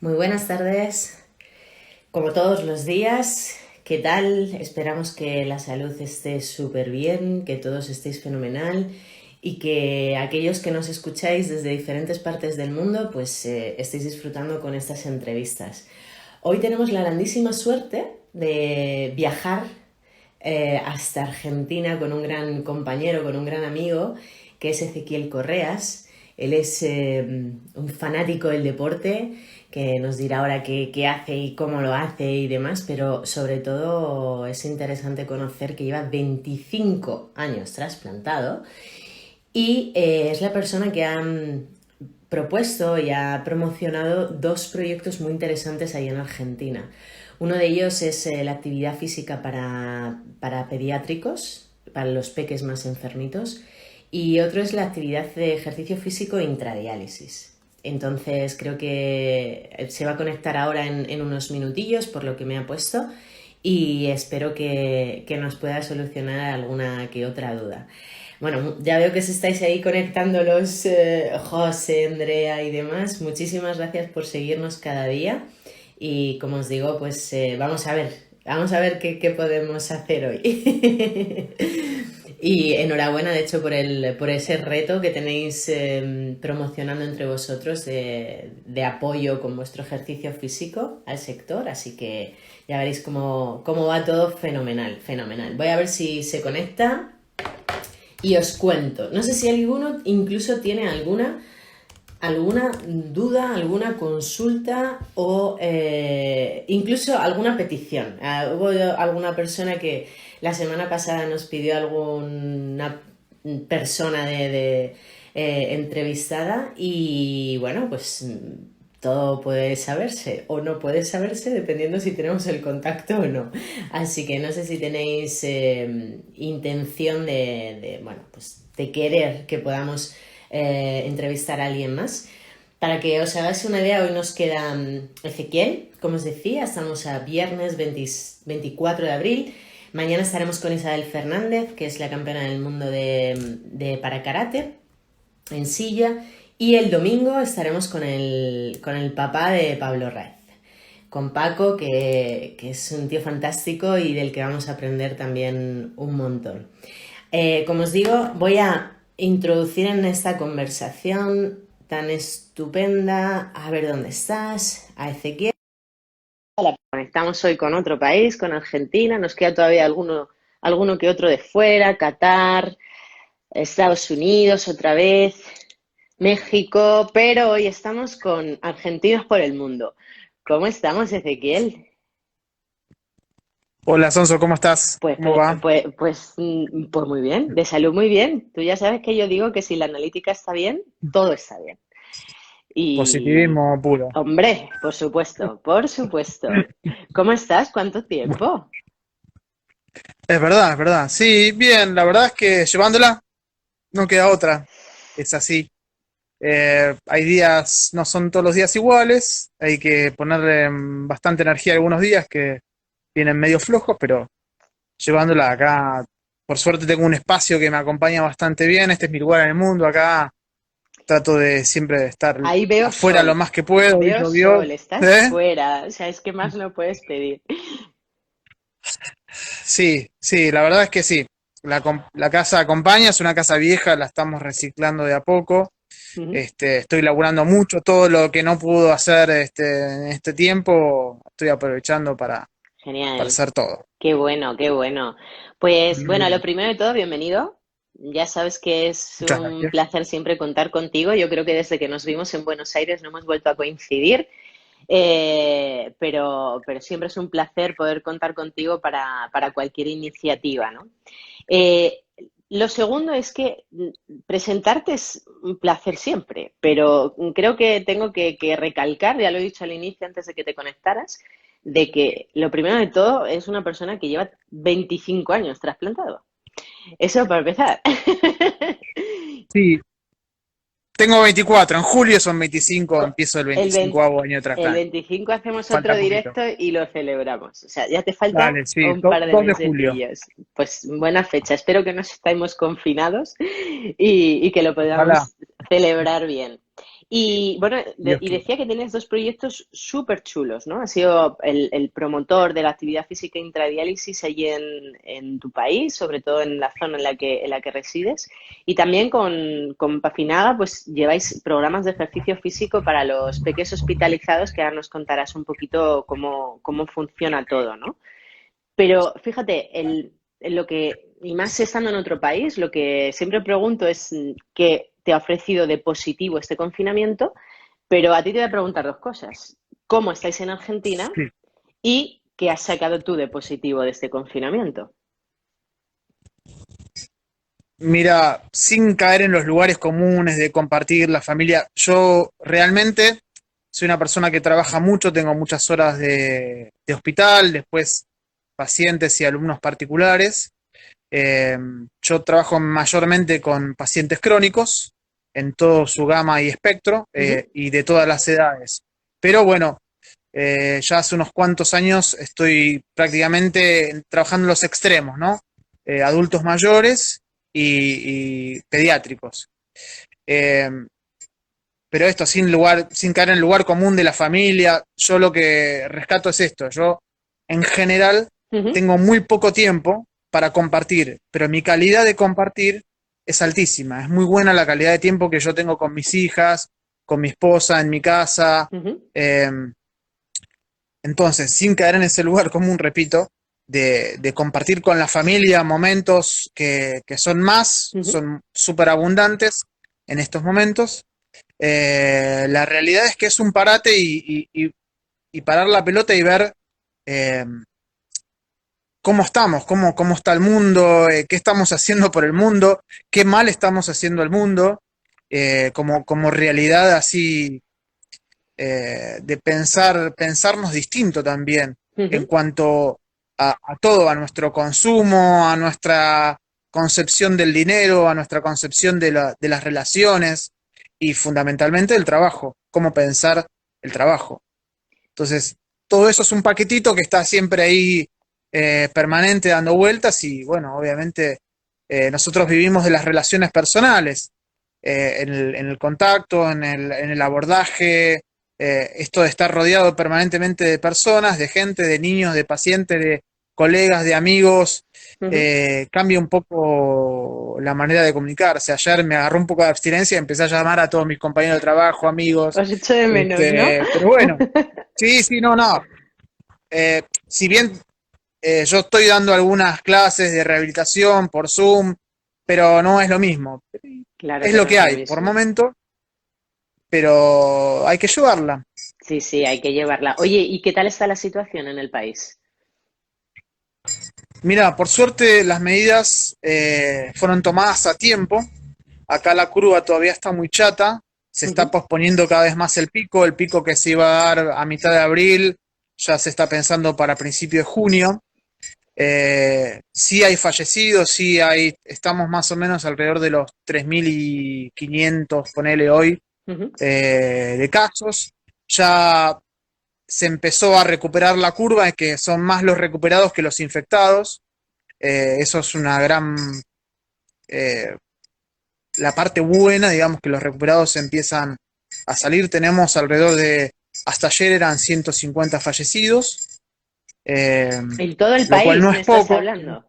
Muy buenas tardes, como todos los días. ¿Qué tal? Esperamos que la salud esté súper bien, que todos estéis fenomenal y que aquellos que nos escucháis desde diferentes partes del mundo pues estéis disfrutando con estas entrevistas. Hoy tenemos la grandísima suerte de viajar hasta Argentina con un gran compañero, con un gran amigo, que es Ezequiel Correas. Él es un fanático del deporte que nos dirá ahora qué hace y cómo lo hace y demás, pero sobre todo es interesante conocer que lleva 25 años trasplantado y es la persona que ha propuesto y ha promocionado dos proyectos muy interesantes ahí en Argentina. Uno de ellos es la actividad física para pediátricos, para los peques más enfermitos, y otro es la actividad de ejercicio físico intradiálisis. Entonces creo que se va a conectar ahora en unos minutillos por lo que me ha puesto y espero que nos pueda solucionar alguna que otra duda. Bueno, ya veo que os estáis ahí conectando los José, Andrea y demás. Muchísimas gracias por seguirnos cada día. Y como os digo, pues vamos a ver qué podemos hacer hoy. Y enhorabuena, de hecho, por ese reto que tenéis promocionando entre vosotros de apoyo con vuestro ejercicio físico al sector. Así que ya veréis cómo va todo fenomenal, fenomenal. Voy a ver si se conecta y os cuento. No sé si alguno incluso tiene alguna duda, alguna consulta o incluso alguna petición. Hubo alguna persona que la semana pasada nos pidió alguna persona entrevistada y bueno, pues todo puede saberse o no puede saberse dependiendo si tenemos el contacto o no. Así que no sé si tenéis intención bueno, pues de querer que podamos entrevistar a alguien más. Para que os hagáis una idea, hoy nos queda Ezequiel, como os decía, estamos a viernes 24 de abril. Mañana estaremos con Isabel Fernández, que es la campeona del mundo de para karate, en silla. Y el domingo estaremos con el papá de Pablo Raiz, con Paco, que es un tío fantástico y del que vamos a aprender también un montón. Como os digo, voy a introducir en esta conversación tan estupenda, a ver dónde estás, a Ezequiel. Conectamos hoy con otro país, con Argentina, nos queda todavía alguno que otro de fuera, Qatar, Estados Unidos otra vez, México, pero hoy estamos con argentinos por el mundo. ¿Cómo estamos, Ezequiel? Hola, Sonso, ¿cómo estás? Pues, ¿Cómo va? pues muy bien, de salud muy bien. Tú ya sabes que yo digo que si la analítica está bien, todo está bien. Y, Positivismo puro. hombre, por supuesto, por supuesto. ¿Cómo estás? ¿Cuánto tiempo? Es verdad, es verdad. Sí, bien, la verdad es que llevándola no queda otra. Es así. Hay días, no son todos los días iguales. Hay que ponerle bastante energía algunos días que vienen medio flojos, pero llevándola acá. Por suerte tengo un espacio que me acompaña bastante bien. Este es mi lugar en el mundo. Acá trato de siempre de estar Ahí afuera lo más que puedo. Hoy veo llovió. sol, estás ¿Eh? fuera, o sea, es que más no puedes pedir. Sí, sí, la verdad es que sí. La casa acompaña, es una casa vieja, la estamos reciclando de a poco. Ujú. Estoy laburando mucho, todo lo que no pudo hacer en este tiempo, estoy aprovechando para Genial, hacer todo. qué bueno, qué bueno. Pues bueno, lo Bien, primero de todo, bienvenido. Ya sabes que es muchas un gracias. placer siempre contar contigo. Yo creo que desde que nos vimos en Buenos Aires no hemos vuelto a coincidir. Pero siempre es un placer poder contar contigo para cualquier iniciativa, ¿no? Eh, lo segundo es que presentarte es un placer siempre, pero creo que tengo que recalcar, ya lo he dicho al inicio antes de que te conectaras, de que lo primero de todo es una persona que lleva 25 años trasplantado. Eso para empezar. Sí, tengo 24, en julio son 25, Co- empiezo el El 25 20 año de el trasplante. 25 hacemos otro Falta poquito. directo y lo celebramos. O sea, ya te falta Dale, sí, un par de 2 de julio. mesecillos. Pues buena fecha. Espero que no estemos confinados y que lo Ojalá. podamos celebrar bien. Y bueno, Dios y quiera. decía que tienes dos proyectos súper chulos, ¿no? Has sido el promotor de la actividad física intradiálisis allí en tu país, sobre todo en la zona en la que resides. Y también con Pafinaga, pues lleváis programas de ejercicio físico para los pequeños hospitalizados, que ahora nos contarás un poquito cómo funciona todo, ¿no? Pero fíjate, lo que, y más estando en otro país, lo que siempre pregunto es qué te ha ofrecido de positivo este confinamiento, pero a ti te voy a preguntar dos cosas. ¿Cómo estáis en Argentina Sí. y qué has sacado tú de positivo de este confinamiento? Mira, sin caer en los lugares comunes de compartir la familia, yo realmente soy una persona que trabaja mucho, tengo muchas horas de hospital, después pacientes y alumnos particulares. Eh, yo trabajo mayormente con pacientes crónicos en todo su gama y espectro Ujú, y de todas las edades. Pero bueno, ya hace unos cuantos años estoy prácticamente trabajando en los extremos, ¿no? Adultos mayores y pediátricos. Eh, pero esto sin caer en el lugar común de la familia, yo lo que rescato es esto. Yo, en general, ujú. tengo muy poco tiempo para compartir, pero mi calidad de compartir es altísima. Es muy buena la calidad de tiempo que yo tengo con mis hijas, con mi esposa, en mi casa. Ujú, Eh, entonces, sin caer en ese lugar común, repito, de compartir con la familia momentos que ujú. son súper abundantes en estos momentos. La realidad es que es un parate y parar la pelota y ver eh, cómo estamos, cómo está el mundo, qué estamos haciendo por el mundo, qué mal estamos haciendo al mundo, como realidad así de pensarnos distinto también en Ujú. cuanto a todo, a nuestro consumo, a nuestra concepción del dinero, a nuestra concepción de las relaciones y fundamentalmente el trabajo, cómo pensar el trabajo. Entonces, todo eso es un paquetito que está siempre ahí permanente dando vueltas y bueno, obviamente nosotros vivimos de las relaciones personales, en el contacto, en el abordaje, esto de estar rodeado permanentemente de personas, de gente, de niños, de pacientes, de colegas, de amigos, Ujú. cambia un poco la manera de comunicarse. Ayer me agarró un poco de abstinencia y empecé a llamar a todos mis compañeros de trabajo, amigos, Os echo de menos, ¿no? pero bueno, sí, sí, no, no. Si bien yo estoy dando algunas clases de rehabilitación por Zoom, pero no es lo mismo. Claro Es que lo no que es lo hay por mismo. momento, pero hay que llevarla. Sí, sí, hay que llevarla. Oye, ¿y qué tal está la situación en el país? Mira, por suerte las medidas fueron tomadas a tiempo. Acá la curva todavía está muy chata. Se está Ujú. posponiendo cada vez más el pico que se iba a dar a mitad de abril, ya se está pensando para principio de junio. Sí hay fallecidos, estamos más o menos alrededor de los 3.500, ponele hoy, Ujú. de casos. Ya se empezó a recuperar la curva, es que son más los recuperados que los infectados. Eso es una gran, eh, la parte buena, digamos que los recuperados empiezan a salir. Tenemos alrededor de, hasta ayer eran 150 fallecidos, eh, En todo el lo cual país no me es estás poco. hablando.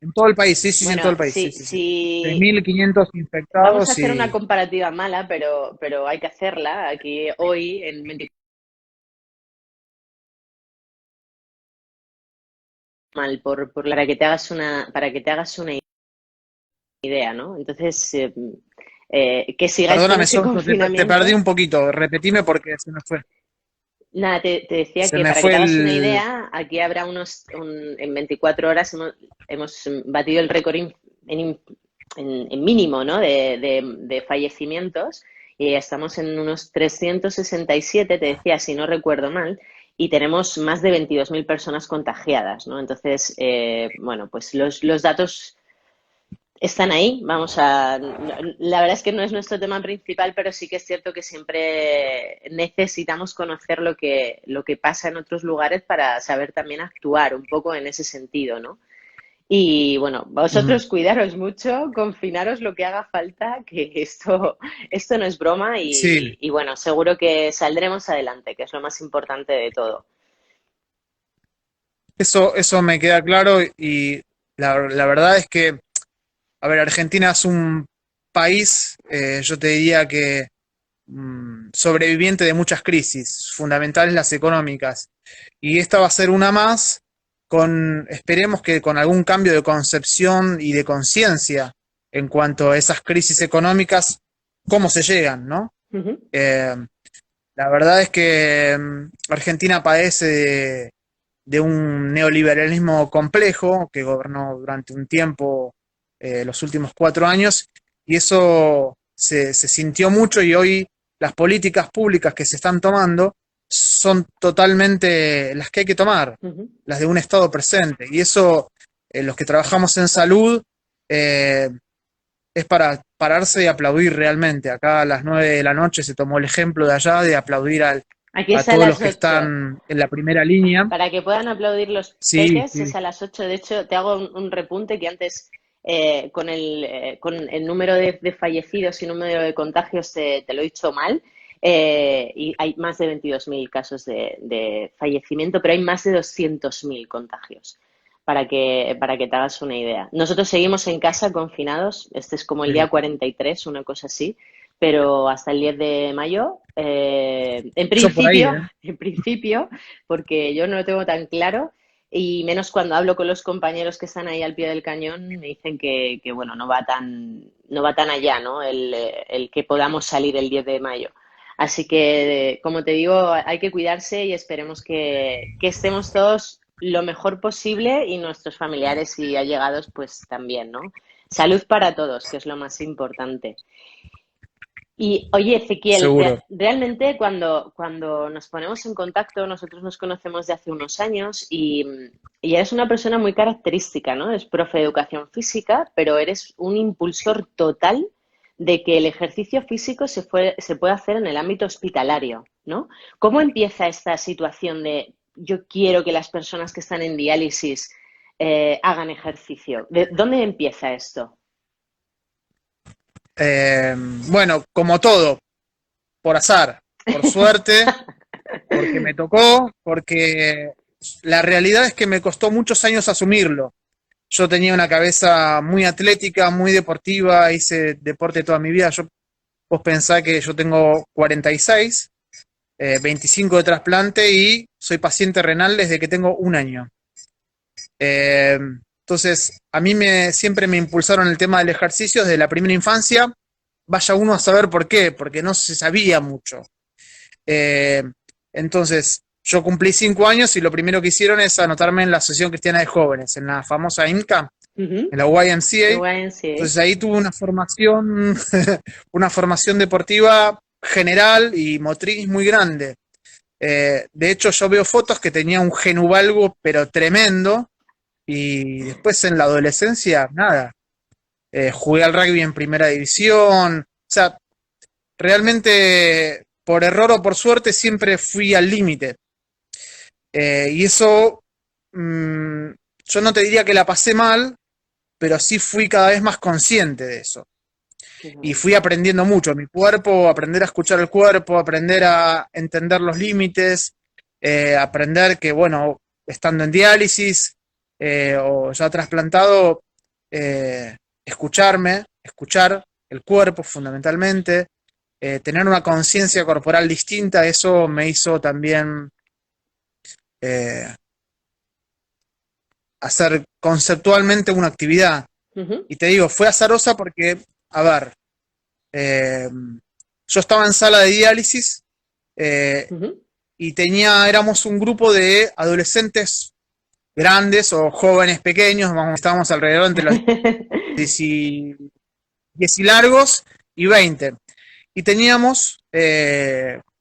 En todo el país, sí, sí, sí, en todo Bueno, el país, sí, sí, sí. tres si mil quinientos vamos a infectados hacer una y... comparativa mala, pero hay que hacerla. Aquí hoy, en 24 mal, para que te hagas para que te hagas una idea, ¿no? Entonces, que sigáis con Perdóname, ese te perdí confinamiento. un poquito, repetime porque se me fue. Nada, te decía Se que me para que fue te hagas una el... idea, aquí habrá en 24 horas hemos batido el récord en, en mínimo, ¿no? De fallecimientos y estamos en unos 367, te decía, si no recuerdo mal, y tenemos más de 22.000 personas contagiadas, ¿no? Entonces, bueno, pues los datos están ahí, la verdad es que no es nuestro tema principal, pero sí que es cierto que siempre necesitamos conocer lo que pasa en otros lugares para saber también actuar un poco en ese sentido, ¿no? Y bueno, Ujú. vosotros cuidaros mucho, confinaros lo que haga falta, que esto no es broma Sí, y bueno, seguro que saldremos adelante, que es lo más importante de todo. eso me queda claro y la verdad es que, a ver, Argentina es un país, yo te diría que sobreviviente de muchas crisis, fundamentales las económicas. Y esta va a ser una más, esperemos que con algún cambio de concepción y de conciencia en cuanto a esas crisis económicas, cómo se llegan, ¿no? Ujú. Eh, la verdad es que Argentina padece de un neoliberalismo complejo que gobernó durante un tiempo, los últimos 4 años, y eso se sintió mucho y hoy las políticas públicas que se están tomando son totalmente las que hay que tomar, Ujú. las de un Estado presente. Y eso, los que trabajamos en salud, eh, es para pararse y aplaudir realmente. Acá a las 9 de la noche se tomó el ejemplo de allá de aplaudir Aquí a es a todos los las que 8. están en la primera línea. Para que puedan aplaudir los Sí, peques es sí. a las 8. De hecho, te hago un repunte que antes con el número de fallecidos y número de contagios te lo he dicho mal. Y hay más de 22.000 casos de fallecimiento, pero hay más de 200.000 contagios, para que te hagas una idea. Nosotros seguimos en casa confinados, este es como el día Sí. 43, una cosa así, pero hasta el 10 de mayo, en Yo por ahí, principio, ¿eh? en principio, porque yo no lo tengo tan claro, y menos cuando hablo con los compañeros que están ahí al pie del cañón, me dicen que bueno, no va tan allá, ¿no? El que podamos salir el 10 de mayo. Así que, como te digo, hay que cuidarse y esperemos que estemos todos lo mejor posible y nuestros familiares y allegados, pues también, ¿no? Salud para todos, que es lo más importante. Y oye, Ezequiel, Seguro. realmente cuando nos ponemos en contacto, nosotros nos conocemos de hace unos años y eres una persona muy característica, ¿no? Eres profe de educación física, pero eres un impulsor total de que el ejercicio físico se puede hacer en el ámbito hospitalario, ¿no? ¿Cómo empieza esta situación de yo quiero que las personas que están en diálisis hagan ejercicio? ¿De dónde empieza esto? Bueno, como todo, por azar, por suerte, porque me tocó, porque la realidad es que me costó muchos años asumirlo. Yo tenía una cabeza muy atlética, muy deportiva, hice deporte toda mi vida. Vos pensás que yo tengo 46, 25 de trasplante y soy paciente renal desde que tengo un año. Eh, entonces, a mí siempre me impulsaron el tema del ejercicio desde la primera infancia. Vaya uno a saber por qué, porque no se sabía mucho. Eh, entonces, yo cumplí 5 años y lo primero que hicieron es anotarme en la Asociación Cristiana de Jóvenes, en la famosa INCA, Ujú. en la YMCA. YMCA. Entonces ahí tuve una formación, una formación deportiva general y motriz muy grande. De hecho, yo veo fotos que tenía un genuvalgo, pero tremendo, y después en la adolescencia, nada. Jugué al rugby en primera división. O sea, realmente, por error o por suerte, siempre fui al límite. Y eso, mmm, yo no te diría que la pasé mal, pero sí fui cada vez más consciente de eso. Qué Y bueno. fui aprendiendo mucho, mi cuerpo, aprender a escuchar el cuerpo, aprender a entender los límites, aprender que, bueno, estando en diálisis o ya trasplantado, escuchar el cuerpo fundamentalmente, tener una conciencia corporal distinta, eso me hizo también eh, hacer conceptualmente una actividad. Ujú, Y te digo, fue azarosa porque, a ver, eh, yo estaba en sala de diálisis eh, ujú. y éramos un grupo de adolescentes grandes o jóvenes pequeños, estábamos alrededor entre los 10 y largos y 20. Y teníamos,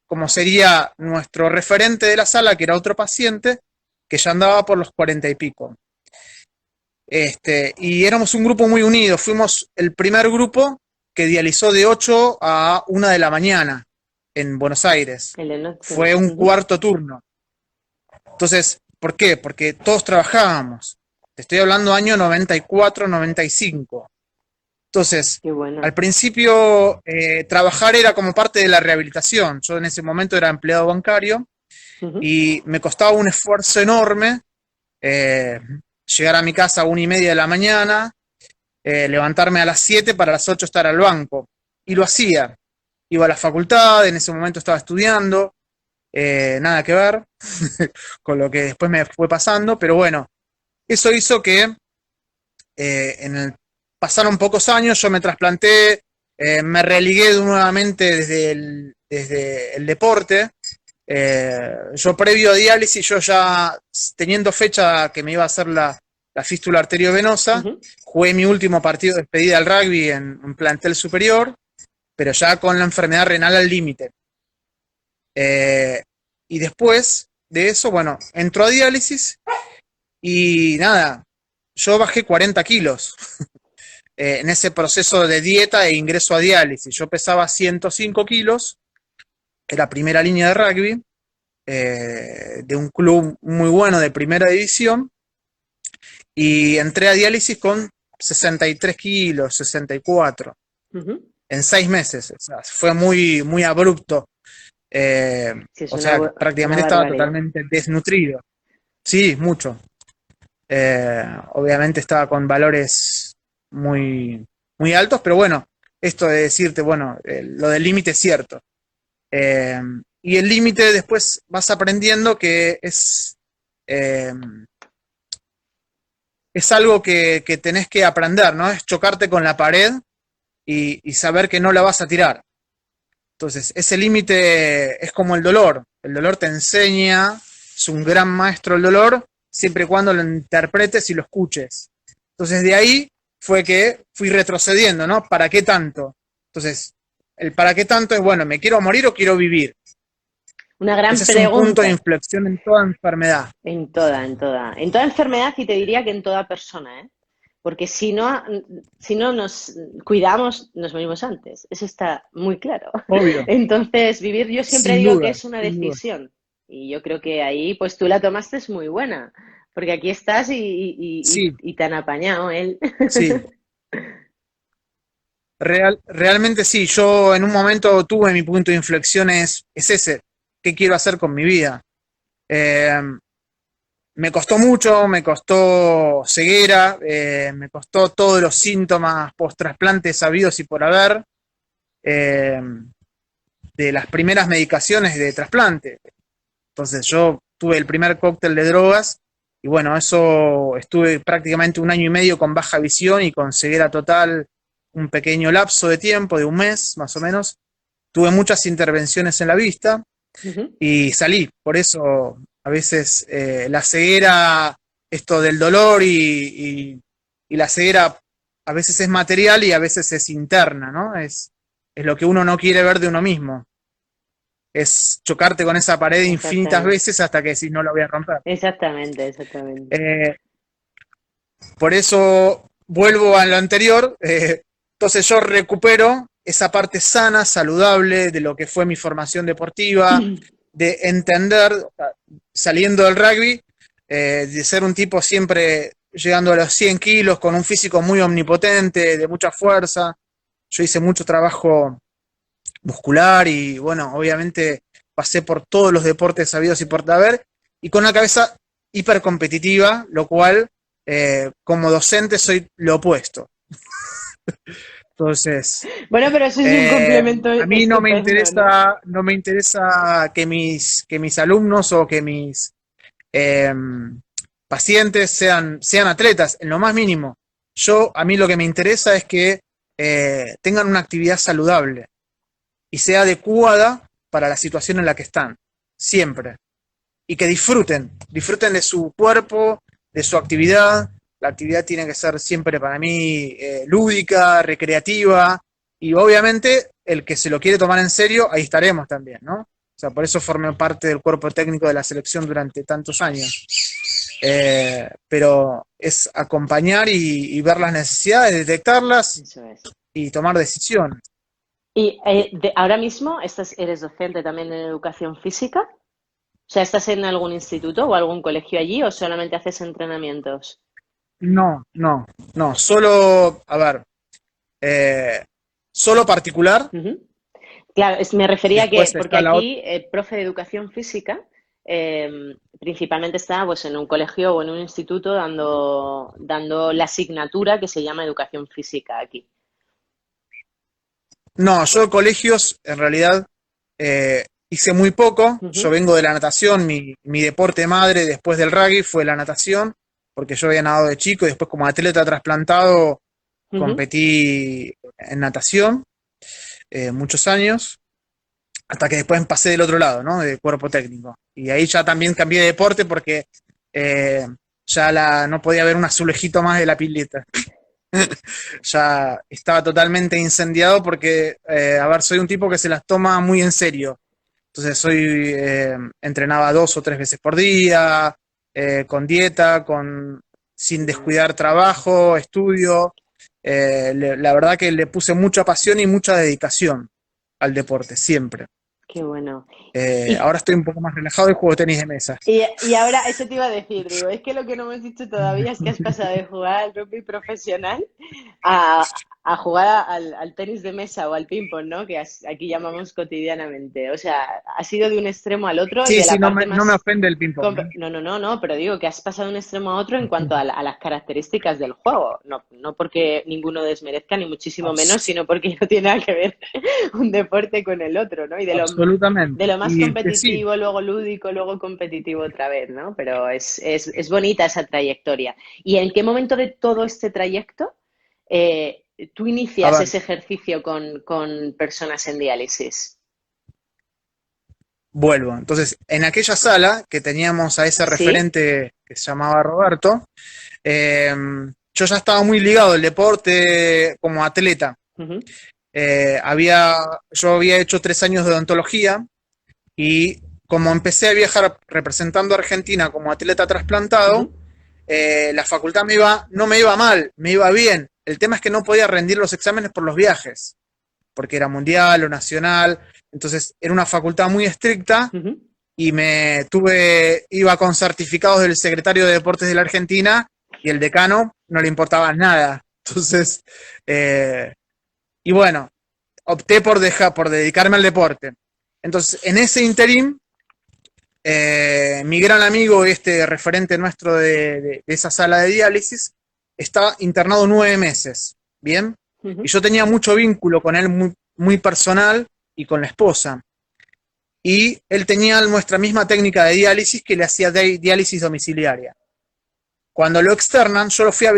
como sería nuestro referente de la sala, que era otro paciente, que ya andaba por los 40 y pico. Y éramos un grupo muy unido, fuimos el primer grupo que dializó de 8 a 1 de la mañana en Buenos Aires. El de noche. Fue un Ujú. cuarto turno. Entonces, ¿por qué? Porque todos trabajábamos. Te estoy hablando año 94, 95. Entonces, Qué bueno. al principio trabajar era como parte de la rehabilitación. Yo en ese momento era empleado bancario Ujú. y me costaba un esfuerzo enorme eh, llegar a mi casa a 1:30 de la mañana, levantarme a las 7 para las 8 estar al banco. Y lo hacía. Iba a la facultad, en ese momento estaba estudiando, nada que ver con lo que después me fue pasando, pero bueno, eso hizo que pasaron pocos años, yo me trasplanté, me religué nuevamente desde el deporte. Yo previo a diálisis, yo ya teniendo fecha que me iba a hacer la fístula arteriovenosa, Ujú. jugué mi último partido de despedida al rugby en un plantel superior, pero ya con la enfermedad renal al límite. Y después de eso, bueno, entró a diálisis y nada, yo bajé 40 kilos en ese proceso de dieta e ingreso a diálisis. Yo pesaba 105 kilos, era primera línea de rugby, de un club muy bueno de primera división, y entré a diálisis con 63 kilos, 64, Ujú. en 6 meses. O sea, fue muy, muy abrupto. Eh, Sí, es o sea, una prácticamente estaba barbaridad. totalmente desnutrido. Sí, mucho. Obviamente estaba con valores muy, muy altos, pero bueno, esto de decirte, bueno, lo del límite es cierto. Eh, y el límite después vas aprendiendo que eh, es algo que tenés que aprender, ¿no? Es chocarte con la pared y saber que no la vas a tirar. Entonces, ese límite es como el dolor. El dolor te enseña, es un gran maestro el dolor, siempre y cuando lo interpretes y lo escuches. Entonces, de ahí fue que fui retrocediendo, ¿no? ¿Para qué tanto? Entonces, el para qué tanto es, bueno, ¿me quiero morir o quiero vivir? Una gran Ese es un punto de pregunta inflexión en toda enfermedad. en toda enfermedad y te diría que en toda persona, ¿eh? Porque si no nos cuidamos, nos morimos antes. Eso está muy claro. Obvio, Entonces, vivir yo siempre sin digo que duda, es una sin duda. decisión. Y yo creo que ahí, pues tú la tomaste es muy buena. Porque aquí estás Sí, y te han apañado él. sí. Realmente sí, yo en un momento tuve mi punto de inflexión, es ese, ¿qué quiero hacer con mi vida? Eh, Me costó mucho, me costó ceguera, me costó todos los síntomas post-trasplante sabidos y por haber, eh, de las primeras medicaciones de trasplante. Entonces yo tuve el primer cóctel de drogas y bueno, eso estuve prácticamente 1 año y medio con baja visión y con ceguera total, un pequeño lapso de tiempo de un mes más o menos. Tuve muchas intervenciones en la vista Ujú. y salí. Por eso a veces la ceguera, esto del dolor y la ceguera a veces es material y a veces es interna, ¿no? Es lo que uno no quiere ver de uno mismo. Es chocarte con esa pared infinitas Exactamente. veces hasta que decís no la voy a romper. Exactamente, exactamente. Eh, por eso vuelvo a lo anterior. Entonces yo recupero esa parte sana, saludable de lo que fue mi formación deportiva, de entender, saliendo del rugby, de ser un tipo siempre llegando a los 100 kilos, con un físico muy omnipotente, de mucha fuerza. Yo hice mucho trabajo muscular y bueno, obviamente pasé por todos los deportes sabidos y por haber, y con una cabeza hipercompetitiva, lo cual como docente soy lo opuesto. Entonces, Bueno, pero eso es un complemento a mí no me estupendo, ¿no? interesa, no me interesa que mis alumnos o que mis eh, pacientes sean atletas, en lo más mínimo. A mí lo que me interesa es que tengan una actividad saludable y sea adecuada para la situación en la que están, siempre. Y que disfruten de su cuerpo, de su actividad. La actividad tiene que ser siempre para mí lúdica, recreativa, y obviamente el que se lo quiere tomar en serio, ahí estaremos también, ¿no? O sea, por eso formé parte del cuerpo técnico de la selección durante tantos años. Pero es acompañar y ver las necesidades, detectarlas Eso es. y tomar decisiones. Y ahora mismo eres docente también en educación física. O sea, ¿estás en algún instituto o algún colegio allí o solamente haces entrenamientos? No, no, no, solo, a ver, solo particular, Ujú. Claro, me refería a que, después porque está la otra. aquí el profe de educación física principalmente está pues, en un colegio o en un instituto dando la asignatura que se llama educación física aquí. No, yo colegios, en realidad, hice muy poco. Yo Ujú, vengo de la natación, mi deporte madre después del rugby fue la natación, porque yo había nadado de chico y después como atleta trasplantado ujú. competí en natación muchos años, hasta que después pasé del otro lado, ¿no? De cuerpo técnico. Y ahí ya también cambié de deporte porque eh, no podía haber un azulejito más de la pileta. Ya estaba totalmente incendiado porque, a ver, soy un tipo que se las toma muy en serio. Entonces entrenaba 2 o 3 veces por día, con dieta, sin descuidar trabajo, estudio. La verdad que le puse mucha pasión y mucha dedicación al deporte, siempre. Qué bueno. Y, Ahora estoy un poco más relajado y juego tenis de mesa. y ahora, eso te iba a decir, digo, es que lo que no hemos dicho todavía es que has pasado de jugar al rugby profesional a jugar al tenis de mesa o al ping-pong, ¿no? Que aquí llamamos cotidianamente. O sea, has ido de un extremo al otro y Sí, de sí, la parte no me más... ofende el ping-pong, No, no, no, no, pero digo que has pasado de un extremo a otro en cuanto ¿eh? a las características del juego. No, no porque ninguno desmerezca, ni muchísimo menos, Abs- sino porque no tiene nada que ver un deporte con el otro, ¿no? Y de Absolutamente. lo más Y sí, competitivo, luego lúdico, luego competitivo otra vez, ¿no? Pero es bonita esa trayectoria. ¿Y en qué momento de todo este trayecto eh, tú a inicias ver, ese ejercicio con personas en diálisis? vuelvo. Entonces, en aquella sala que teníamos a ese ¿Sí? referente que se llamaba Roberto, eh, yo ya estaba muy ligado al deporte como atleta. Ujú, Yo había hecho 3 años de odontología y como empecé a viajar representando a Argentina como atleta trasplantado, ujú. la facultad no me iba mal, me iba bien. El tema es que no podía rendir los exámenes por los viajes, porque era mundial o nacional. Entonces era una facultad muy estricta Ujú. y iba con certificados del secretario de Deportes de la Argentina y el decano no le importaba nada. Entonces, eh, y bueno, opté por dedicarme al deporte. Entonces, en ese interín, mi gran amigo, este referente nuestro de esa sala de diálisis, estaba internado 9 meses, ¿bien? Y Ujú. yo tenía mucho vínculo con él, muy, muy personal, y con la esposa. Y él tenía nuestra misma técnica de diálisis que le hacía diálisis domiciliaria. Cuando lo externan, yo lo fui a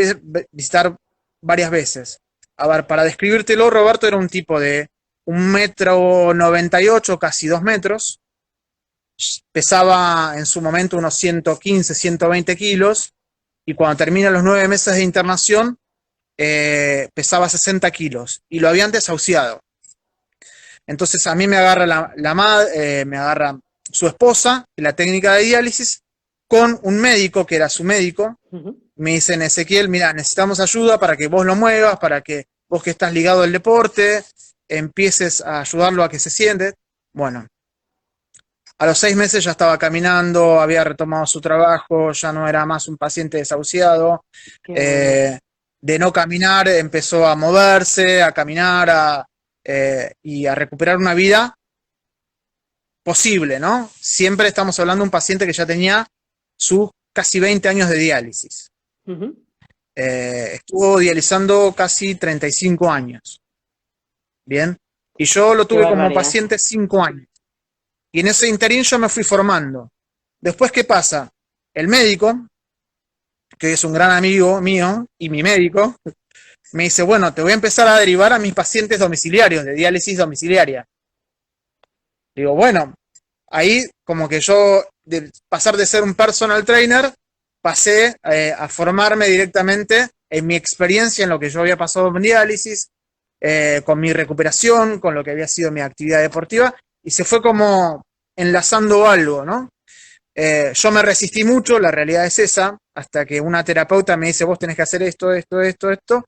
visitar varias veces. A ver, para describírtelo, Roberto era un tipo de 1,98 m, casi 2 metros, pesaba en su momento unos 115, 120 kilos, y cuando termina los 9 meses de internación, pesaba 60 kilos, y lo habían desahuciado. Entonces a mí me agarra me agarra su esposa, la técnica de diálisis, con un médico que era su médico. Ujú. Me dicen, Ezequiel, mira, necesitamos ayuda para que vos lo muevas, para que vos que estás ligado al deporte, empieces a ayudarlo a que se siente. Bueno, a los 6 meses ya estaba caminando, había retomado su trabajo, ya no era más un paciente desahuciado. Qué bueno. Eh, de no caminar empezó a moverse, a caminar y a recuperar una vida posible, ¿no? Siempre estamos hablando de un paciente que ya tenía sus casi 20 años de diálisis. Ujú. Estuvo dializando casi 35 años, ¿bien? Y yo lo Qué tuve como barbaridad. paciente 5 años. Y en ese interín yo me fui formando. Después, ¿qué pasa? El médico, que es un gran amigo mío y mi médico, me dice, bueno, te voy a empezar a derivar a mis pacientes domiciliarios, de diálisis domiciliaria. Digo, bueno, ahí como que yo, de pasar de ser un personal trainer, pasé a formarme directamente en mi experiencia, en lo que yo había pasado en diálisis, con mi recuperación, con lo que había sido mi actividad deportiva, y se fue como enlazando algo, ¿no? Yo me resistí mucho, la realidad es esa, hasta que una terapeuta me dice, vos tenés que hacer esto, esto, esto, esto,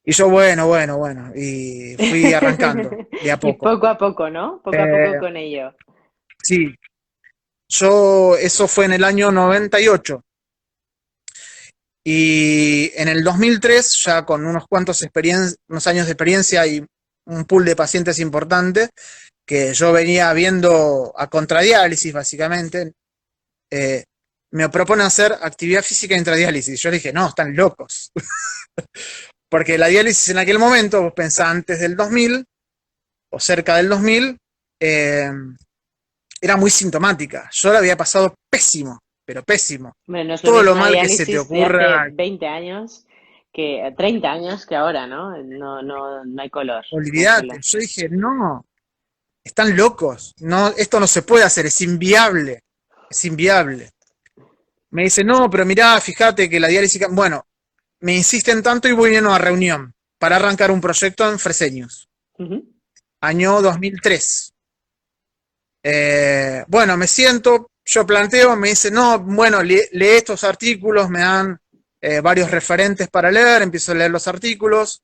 y yo, bueno, y fui arrancando de a Y poco. poco a poco, ¿no? Poco a poco Eh, con ello. sí, eso fue en el año 98. Y en el 2003, ya con unos años de experiencia y un pool de pacientes importante, que yo venía viendo a contradiálisis básicamente, me propone hacer actividad física e intradiálisis. Yo le dije, no, están locos. Porque la diálisis en aquel momento, vos pensás antes del 2000, o cerca del 2000, era muy sintomática. Yo la había pasado pésimo, pero pésimo. Hombre, no es lo Todo lo mismo una mal que se te diálisis de hace ocurra, 20 años que 30 años que ahora, ¿no? No hay color, olvídate. tranquilo. Yo dije, no, están locos. No, esto no se puede hacer, es inviable. Es inviable. Me dice, no, pero mirá, fíjate que la diálisis... Bueno, me insisten tanto y voy a una reunión para arrancar un proyecto en Fresenius, Ujú, año 2003. Bueno, me siento, yo planteo, me dice, no, bueno, lee estos artículos, me dan varios referentes para leer, empiezo a leer los artículos,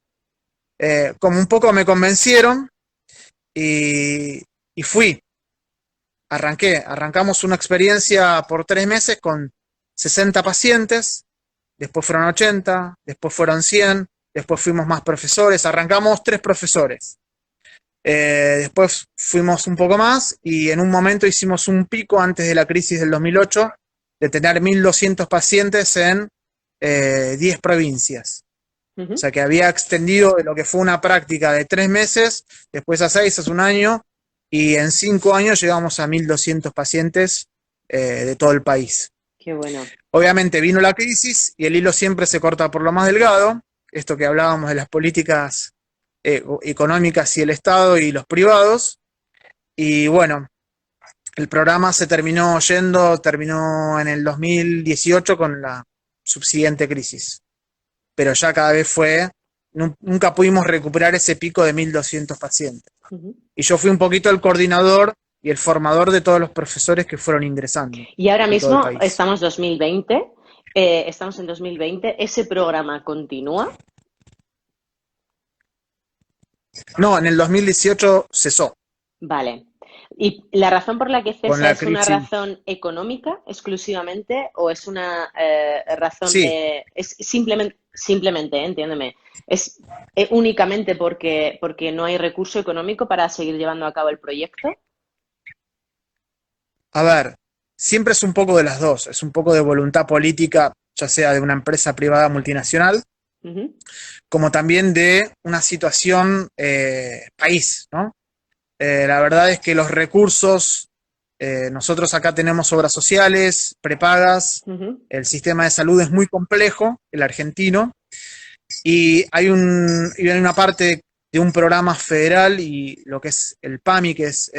como un poco me convencieron y, y fui, arrancamos una experiencia por 3 meses con 60 pacientes, después fueron 80, después fueron 100, después fuimos más profesores, arrancamos 3 profesores. Después fuimos un poco más y en un momento hicimos un pico antes de la crisis del 2008 de tener 1.200 pacientes en 10 provincias. O ujú. sea que había extendido de lo que fue una práctica de 3 meses, después a 6, hace un año, y en 5 años llegamos a 1.200 pacientes de todo el país. Qué bueno. Obviamente vino la crisis y el hilo siempre se corta por lo más delgado, esto que hablábamos de las políticas económicas y el Estado y los privados, y bueno, el programa se terminó en el 2018 con la subsiguiente crisis, pero ya cada vez nunca pudimos recuperar ese pico de 1.200 pacientes. Ujú. Y yo fui un poquito el coordinador y el formador de todos los profesores que fueron ingresando Y ahora de todo el mismo país. estamos en 2020, ¿ese programa continúa? No, en el 2018 cesó Vale. ¿Y la razón por la que con cesa la es una crisis. razón económica exclusivamente o es una razón, Sí, es simplemente, entiéndeme, es únicamente porque no hay recurso económico para seguir llevando a cabo el proyecto? a ver, siempre es un poco de las dos, es un poco de voluntad política, ya sea de una empresa privada multinacional, Ujú, como también de una situación país, ¿no? La verdad es que los recursos, nosotros acá tenemos obras sociales, prepagas, ujú, el sistema de salud es muy complejo, el argentino, y y hay una parte de un programa federal y lo que es el PAMI, que es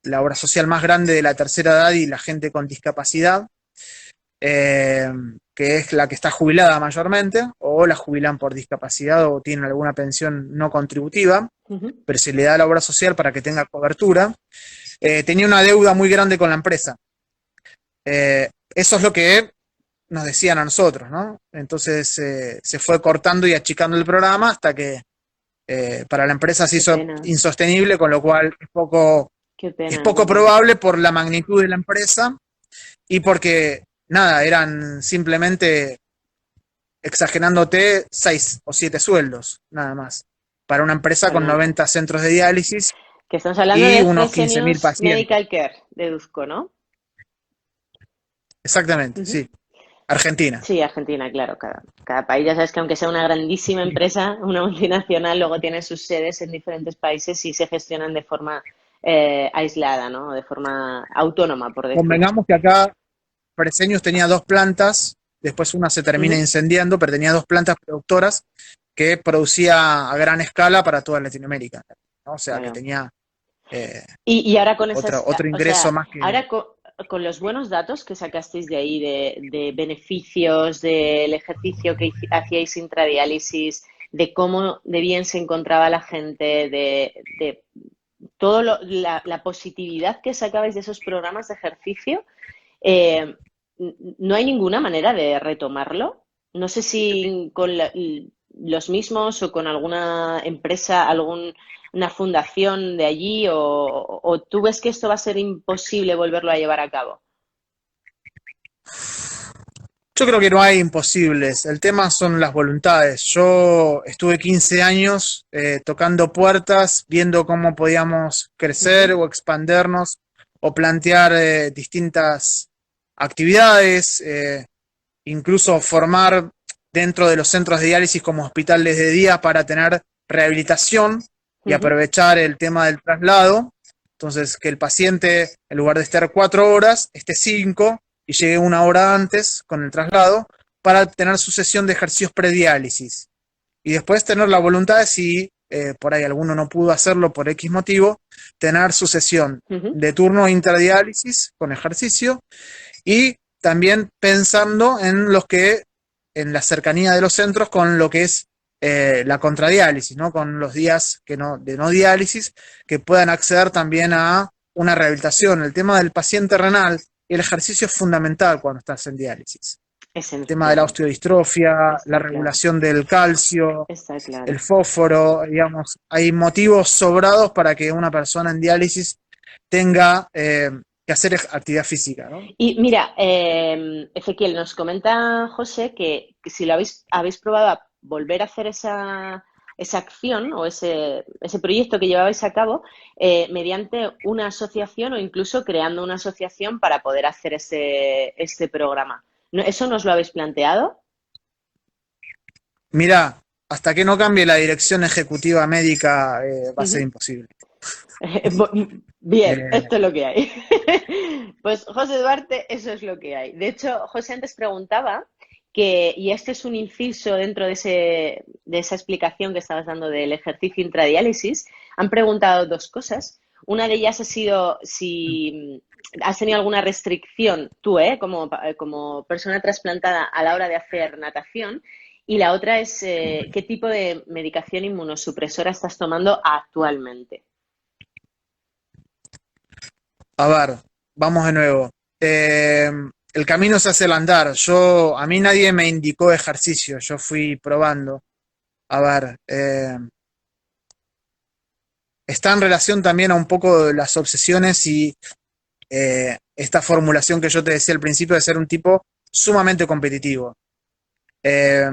la obra social más grande de la tercera edad y la gente con discapacidad, eh, que es la que está jubilada mayormente, o la jubilan por discapacidad o tienen alguna pensión no contributiva, ujú. pero se le da la obra social para que tenga cobertura. Tenía una deuda muy grande con la empresa. Eso es lo que nos decían a nosotros, ¿no? Entonces se fue cortando y achicando el programa hasta que para la empresa se Qué hizo pena, insostenible, con lo cual qué es pena, poco Antonio. probable por la magnitud de la empresa y porque, nada, eran simplemente, exagerándote, 6 o 7 sueldos, nada más, para una empresa con Bueno, 90 centros de diálisis que estamos hablando y de unos 15.000 Fresenius pacientes. Medical Care, deduzco, ¿no? Exactamente, Ujú. sí. Argentina. Sí, Argentina, claro. Cada país, ya sabes que aunque sea una grandísima empresa, una multinacional, luego tiene sus sedes en diferentes países y se gestionan de forma aislada, ¿no? De forma autónoma, por decir. Convengamos que acá Fresenius tenía 2 plantas, después una se termina Ujú. incendiando, pero tenía 2 plantas productoras que producía a gran escala para toda Latinoamérica, ¿no? O sea que Claro. tenía eh, Y ahora con otro o ingreso sea, más que... ahora con los buenos datos que sacasteis de ahí, de beneficios, del ejercicio que hacíais intradiálisis, de cómo de bien se encontraba la gente, de todo la positividad que sacabais de esos programas de ejercicio, eh, no hay ninguna manera de retomarlo. No sé si con los mismos o con alguna empresa, alguna fundación de allí, o tú ves que esto va a ser imposible volverlo a llevar a cabo. Yo creo que no hay imposibles, el tema son las voluntades. Yo estuve 15 años tocando puertas, viendo cómo podíamos crecer Ujú, o expandernos o plantear distintas actividades, incluso formar dentro de los centros de diálisis como hospitales de día para tener rehabilitación y ujú. aprovechar el tema del traslado. Entonces, que el paciente, en lugar de estar 4 horas, esté 5 y llegue 1 hora antes con el traslado para tener su sesión de ejercicios prediálisis. Y después tener la voluntad de si por ahí alguno no pudo hacerlo por X motivo, tener su sesión Ujú, de turno interdiálisis con ejercicio y también pensando en los que, en la cercanía de los centros con lo que es la contradiálisis, ¿no? Con los días que no, de no diálisis, que puedan acceder también a una rehabilitación. El tema del paciente renal y el ejercicio es fundamental cuando estás en diálisis. El tema de la esencial, osteodistrofia, la está claro, regulación del calcio, está el claro. fósforo, digamos, hay motivos sobrados para que una persona en diálisis tenga que hacer actividad física, ¿no? Y mira, Ezequiel, nos comenta José que si lo habéis probado a volver a hacer esa acción o ese proyecto que llevabais a cabo mediante una asociación o incluso creando una asociación para poder hacer ese programa. ¿Eso nos lo habéis planteado? Mirá, hasta que no cambie la dirección ejecutiva médica va a ser Ujú. imposible. Bien, Eh, esto es lo que hay. Pues José Duarte, eso es lo que hay. De hecho, José antes preguntaba y este es un inciso dentro de esa explicación que estabas dando del ejercicio intradiálisis, han preguntado dos cosas. Una de ellas ha sido si has tenido alguna restricción tú, como persona trasplantada a la hora de hacer natación. Y la otra es qué tipo de medicación inmunosupresora estás tomando actualmente. a ver, vamos de nuevo. Eh, el camino se hace al andar. A mí nadie me indicó ejercicio, yo fui probando. A ver, está en relación también a un poco de las obsesiones y esta formulación que yo te decía al principio de ser un tipo sumamente competitivo. Eh,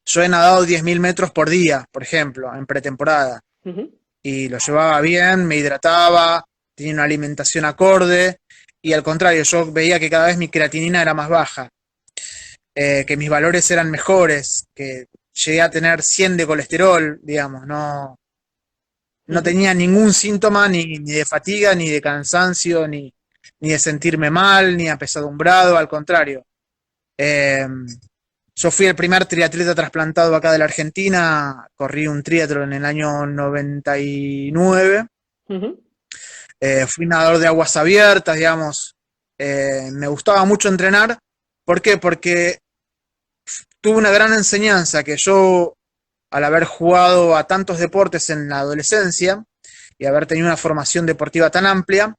yo he nadado 10.000 metros por día, por ejemplo, en pretemporada. Ujú. Y lo llevaba bien, me hidrataba, tenía una alimentación acorde y al contrario, yo veía que cada vez mi creatinina era más baja, que mis valores eran mejores, que llegué a tener 100 de colesterol, digamos, no Ujú. tenía ningún síntoma ni de fatiga, ni de cansancio, ni de sentirme mal, ni apesadumbrado, al contrario. Eh, yo fui el primer triatleta trasplantado acá de la Argentina, corrí un triatlón en el año 99. Ujú. Fui nadador de aguas abiertas, digamos. Me gustaba mucho entrenar. ¿Por qué? Porque tuve una gran enseñanza que yo, al haber jugado a tantos deportes en la adolescencia y haber tenido una formación deportiva tan amplia,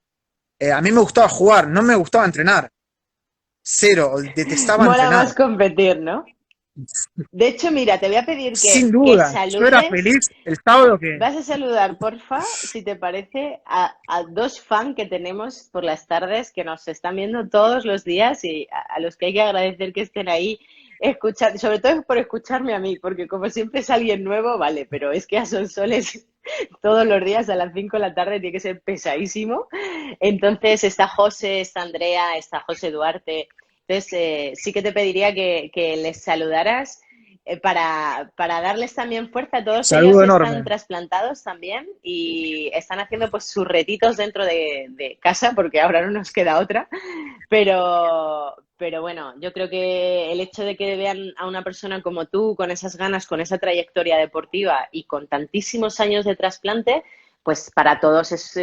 a mí me gustaba jugar, no me gustaba entrenar. Cero, detestaba Mola entrenar. más competir, ¿no? De hecho, mira, te voy a pedir Sin que duda, yo era saludes. feliz el sábado que... Vas a saludar, porfa, si te parece, a dos fans que tenemos por las tardes que nos están viendo todos los días y a los que hay que agradecer que estén ahí escuchando, sobre todo por escucharme a mí, porque como siempre es alguien nuevo, vale, pero es que a Sonsoles todos los días a las 5 de la tarde tiene que ser pesadísimo. Entonces está José, está Andrea, está José Duarte. Entonces sí que te pediría que les saludaras para darles también fuerza. Todos ellos Saludo están enorme. trasplantados también y están haciendo pues sus retitos dentro de casa porque ahora no nos queda otra. Pero bueno, yo creo que el hecho de que vean a una persona como tú, con esas ganas, con esa trayectoria deportiva y con tantísimos años de trasplante, pues para todos es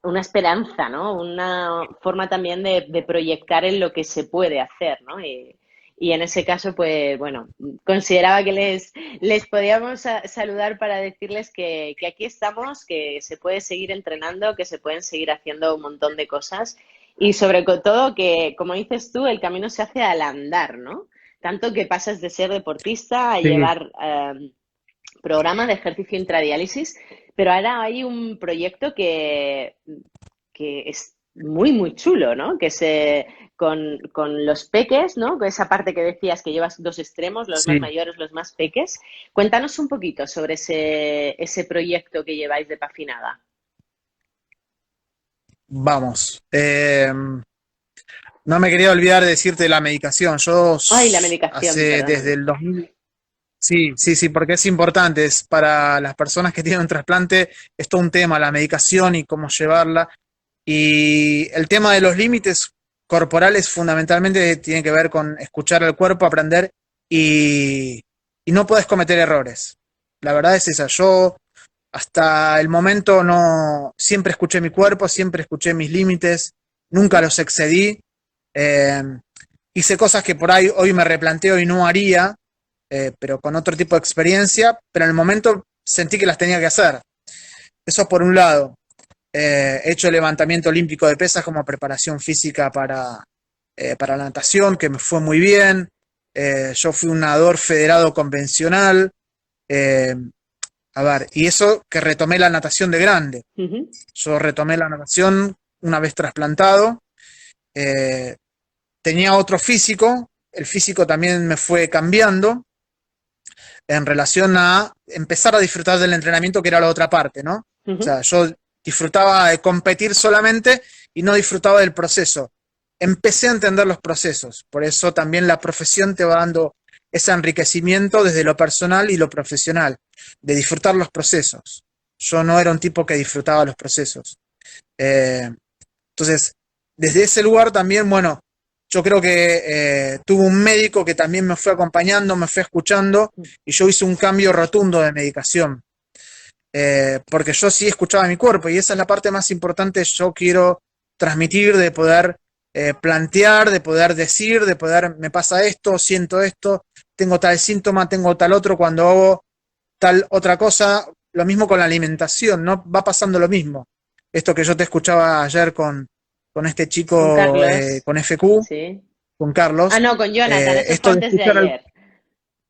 una esperanza, ¿no? Una forma también de proyectar en lo que se puede hacer, ¿no? Y en ese caso, pues bueno, consideraba que les podíamos saludar para decirles que aquí estamos, que se puede seguir entrenando, que se pueden seguir haciendo un montón de cosas y sobre todo que, como dices tú, el camino se hace al andar, ¿no? Tanto que pasas de ser deportista a Sí, llevar programa de ejercicio intradiálisis, pero ahora hay un proyecto que muy, muy chulo, ¿no? Que se, con los peques, ¿no? Con esa parte que decías que llevas dos extremos, los más Sí, mayores, los más peques. Cuéntanos un poquito sobre ese proyecto que lleváis de Pafinada. vamos. No me quería olvidar de decirte la medicación. Yo Ay, la medicación, hace desde perdóname. el 2000. Sí, sí, sí, porque es importante, es para las personas que tienen un trasplante, es todo un tema, la medicación y cómo llevarla. Y el tema de los límites corporales fundamentalmente tiene que ver con escuchar al cuerpo, aprender y, y no puedes cometer errores. La verdad es esa, yo hasta el momento no, siempre escuché mi cuerpo, siempre escuché mis límites, nunca Ujú, los excedí. Eh, Hice cosas que por ahí hoy me replanteo y no haría, pero con otro tipo de experiencia, pero en el momento sentí que las tenía que hacer. Eso por un lado. He hecho levantamiento olímpico de pesas como preparación física para la natación, que me fue muy bien. Yo fui un nadador federado convencional. Eh, a ver, y eso que retomé la natación de grande. ujú. Yo retomé la natación una vez trasplantado. Eh, Tenía otro físico, el físico también me fue cambiando en relación a empezar a disfrutar del entrenamiento, que era la otra parte, ¿no? O Ujú. sea, yo disfrutaba de competir solamente y no disfrutaba del proceso. Empecé a entender los procesos, por eso también la profesión te va dando ese enriquecimiento desde lo personal y lo profesional, de disfrutar los procesos. Yo no era un tipo que disfrutaba los procesos. Eh, entonces, desde ese lugar también, bueno, yo creo que tuve un médico que también me fue acompañando, me fue escuchando, y yo hice un cambio rotundo de medicación. Porque yo sí escuchaba mi cuerpo, y esa es la parte más importante. Yo quiero transmitir, de poder plantear, de poder decir, de poder, me pasa esto, siento esto, tengo tal síntoma, tengo tal otro, cuando hago tal otra cosa, lo mismo con la alimentación, ¿no? Va pasando lo mismo. Esto que yo te escuchaba ayer con este Con chico Carlos, con FQ, sí. con Ah, Carlos, no, con Jonathan, eso fue esto de antes de escuchar al, ayer.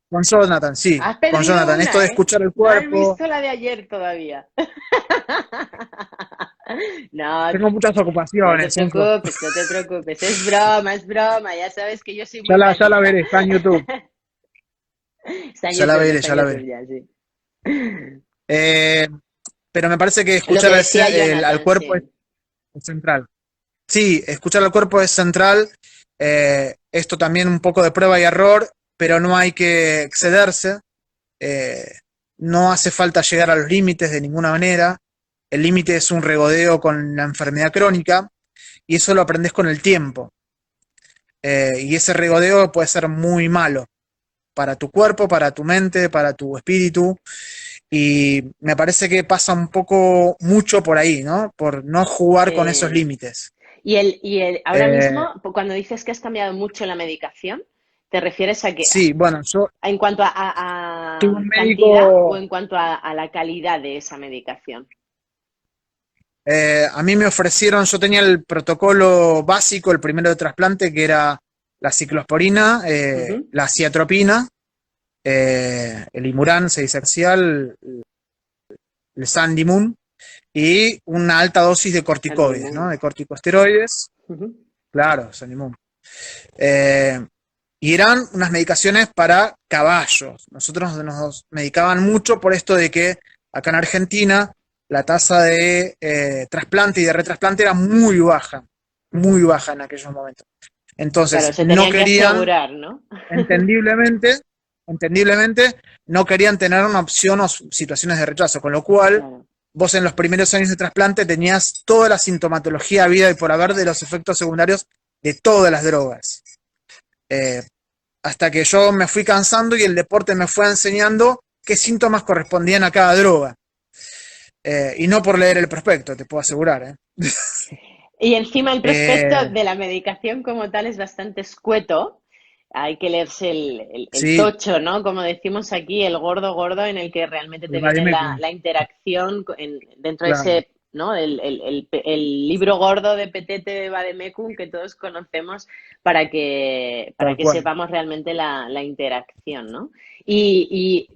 con Jonathan, sí, Has con perdido Jonathan, esto una, de ¿eh? escuchar el No has cuerpo, visto la de ayer todavía. No, tengo muchas no te ocupaciones, Enzo. preocupes, no te preocupes. Es broma, ya sabes que yo soy muy Ya la manita. veré, está en YouTube, Está ya en la YouTube veré. ya, sí. Eh, pero me parece que Lo escuchar que decía al Jonathan, cuerpo sí. es central. Sí, escuchar al cuerpo es central. Esto también un poco de prueba y error, pero no hay que excederse. Eh, no hace falta llegar a los límites de ninguna manera. El límite es un regodeo con la enfermedad crónica y eso lo aprendes con el tiempo. Y ese regodeo puede ser muy malo para tu cuerpo, para tu mente, para tu espíritu. Y me parece que pasa un poco mucho por ahí, ¿no? Por no jugar con esos Sí. límites. Ahora Eh, mismo, cuando dices que has cambiado mucho la medicación, ¿te refieres a que sí, bueno, yo en cuanto tuve a un cantidad o médico. en cuanto a la calidad de esa medicación? A mí me ofrecieron, yo tenía el protocolo básico, el primero de trasplante, que era la ciclosporina, Ujú. la ciatropina, el Imuran 6 axial, el Sandimun, y una alta dosis de El corticoides, ¿no? limón. De corticosteroides, Ujú. claro, Sandimun. Eh, y eran unas medicaciones para caballos. Nosotros nos medicaban mucho por esto de que acá en Argentina la tasa de trasplante y de retrasplante era muy baja en aquellos momentos. Claro, Entonces, se no tenían que querían, asegurar, ¿no? entendiblemente, entendiblemente, no querían tener una opción o situaciones de rechazo, con lo cual Claro. vos en los primeros años de trasplante tenías toda la sintomatología vida y por haber de los efectos secundarios de todas las drogas. Eh, Hasta que yo me fui cansando y el deporte me fue enseñando qué síntomas correspondían a cada droga. Y no por leer el prospecto, te puedo asegurar. Y encima el prospecto Eh, de la medicación como tal es bastante escueto. Hay que leerse el sí, tocho, ¿no? Como decimos aquí, el gordo gordo en el que realmente el te viene Vademecum, la interacción dentro de claro, ese, ¿no? El libro gordo de Petete de Vademecum que todos conocemos para tal que cual. sepamos realmente la interacción, ¿no?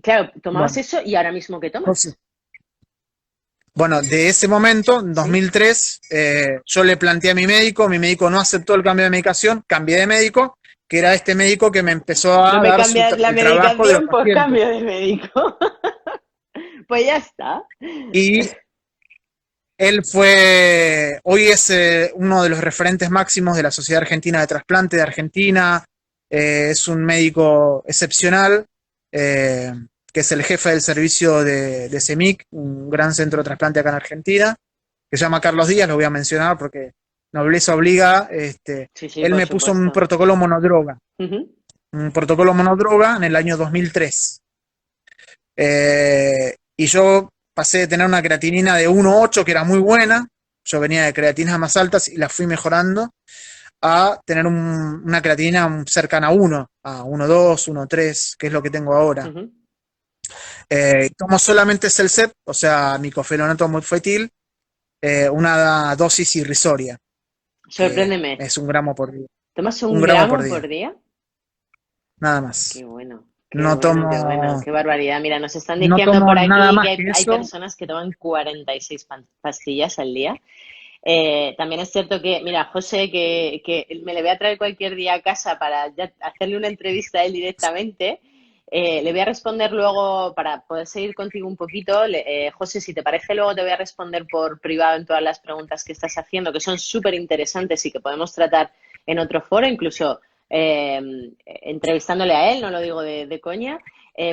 Claro, tomabas Bueno, eso y ahora mismo ¿qué José. tomas? Bueno, de ese momento, en 2003, yo le planteé a mi médico no aceptó el cambio de medicación, cambié de médico, que era este médico que me empezó No a me dar cambias la el trabajo de los medicación por pacientes. cambio de médico. Pues ya está. Y hoy es uno de los referentes máximos de la Sociedad Argentina de Trasplante de Argentina, es un médico excepcional, que es el jefe del servicio de CEMIC, un gran centro de trasplante acá en Argentina, que se llama Carlos Díaz, lo voy a mencionar porque nobleza obliga, Sí, él por me puso un supuesto. protocolo monodroga, Ujú. en el año 2003. Y yo pasé de tener una creatinina de 1,8, que era muy buena, yo venía de creatininas más altas y la fui mejorando, a tener una creatinina cercana a 1, a 1,2, 1,3, que es lo que tengo ahora. Ujú. Tomo solamente Celsep, o sea, micofenonato mofetil, una dosis irrisoria, que Sorpréndeme. es 1 gramo por día. ¿Tomas Un un gramo por gramo por día, día? nada Qué más. bueno, qué No bueno, qué bueno, tomo, qué barbaridad. Mira, nos están no diciendo tomo por nada aquí que más que hay eso. personas que toman 46 pastillas al día. También es cierto que, mira, José, que me le voy a traer cualquier día a casa para ya hacerle una entrevista a él directamente. Le voy a responder luego para poder seguir contigo un poquito. José, si te parece, luego te voy a responder por privado en todas las preguntas que estás haciendo, que son súper interesantes y que podemos tratar en otro foro, incluso entrevistándole a él, no lo digo de coña.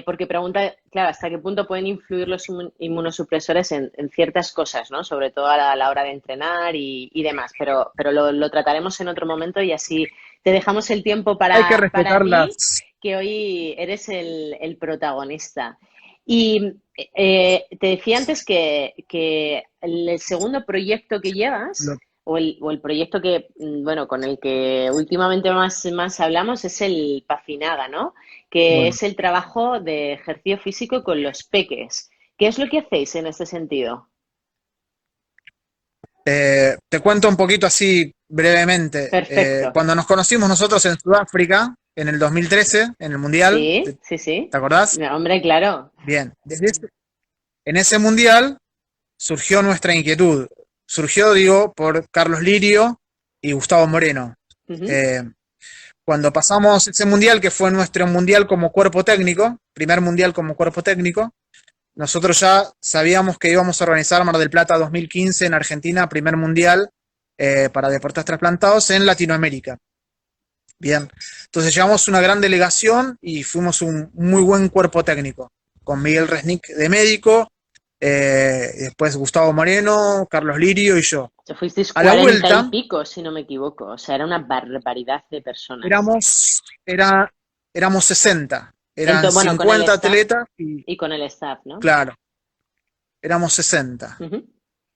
Porque pregunta, claro, hasta qué punto pueden influir los inmunosupresores en ciertas cosas, ¿no? Sobre todo a la hora de entrenar y demás. Pero lo trataremos en otro momento y así te dejamos el tiempo Hay que para respetar ti, las... que hoy eres el protagonista. Y te decía antes que el segundo proyecto que llevas, lo- o el proyecto que, bueno, con el que últimamente más hablamos es el Pafinaga, ¿no? Que bueno, es el trabajo de ejercicio físico con los peques. ¿Qué es lo que hacéis en este sentido? te cuento un poquito así brevemente. Perfecto. Cuando nos conocimos nosotros en Sudáfrica, en el 2013, en el Mundial, Sí, ¿te, sí, sí. te acordás? No, hombre, claro. Bien, en ese Mundial surgió nuestra inquietud. Surgió, digo, por Carlos Lirio y Gustavo Moreno. Ujú, Eh, Cuando pasamos ese Mundial, que fue nuestro Mundial como cuerpo técnico, primer Mundial como cuerpo técnico, nosotros ya sabíamos que íbamos a organizar Mar del Plata 2015 en Argentina, primer mundial para deportistas trasplantados en Latinoamérica. Bien, entonces llevamos una gran delegación y fuimos un muy buen cuerpo técnico, con Miguel Resnick de médico, después Gustavo Moreno, Carlos Lirio y yo. O sea, fuisteis A la 40 y vuelta pico, si no me equivoco. O sea, era una barbaridad de personas. éramos, era, éramos 60, eran Bueno, con el 50 staff atletas y y con el staff, ¿no? claro, éramos 60. Ujú,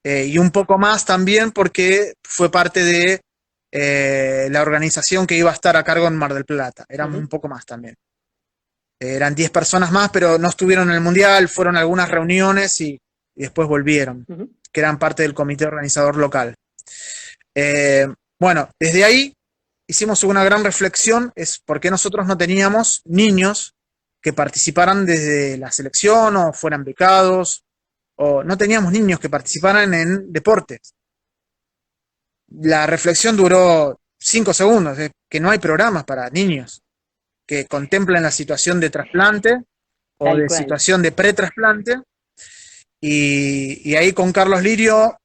Y un poco más también porque fue parte de la organización que iba a estar a cargo en Mar del Plata. Eran ujú, un poco más también. Eran 10 personas más, pero no estuvieron en el Mundial, fueron a algunas reuniones y después volvieron, ujú, que eran parte del comité organizador local. Eh, bueno, desde ahí hicimos una gran reflexión, es por qué nosotros no teníamos niños que participaran desde la selección o fueran becados, o no teníamos niños que participaran en deportes. La reflexión duró 5 segundos, que no hay programas para niños que contemplen la situación de trasplante o tal de cual. situación de pretrasplante. Y ahí con Carlos Lirio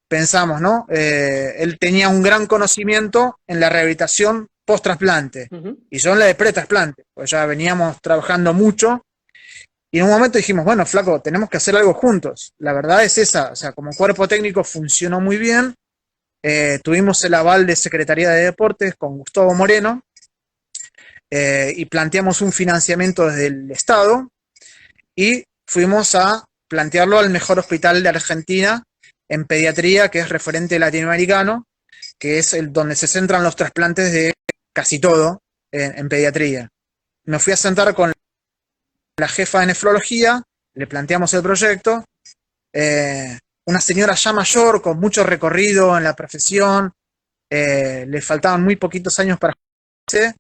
pensamos, ¿no? Él tenía un gran conocimiento en la rehabilitación post-trasplante Ujú. y yo en la de pretrasplante, pues ya veníamos trabajando mucho. Y en un momento dijimos, bueno, flaco, tenemos que hacer algo juntos. La verdad es esa, o sea, como cuerpo técnico funcionó muy bien. Tuvimos el aval de Secretaría de Deportes con Gustavo Moreno y planteamos un financiamiento desde el Estado y fuimos a plantearlo al mejor hospital de Argentina en pediatría, que es referente latinoamericano, que es donde se centran los trasplantes de casi todo en pediatría. Me fui a sentar con la jefa de nefrología, le planteamos el proyecto, una señora ya mayor, con mucho recorrido en la profesión, le faltaban muy poquitos años para jubilarse,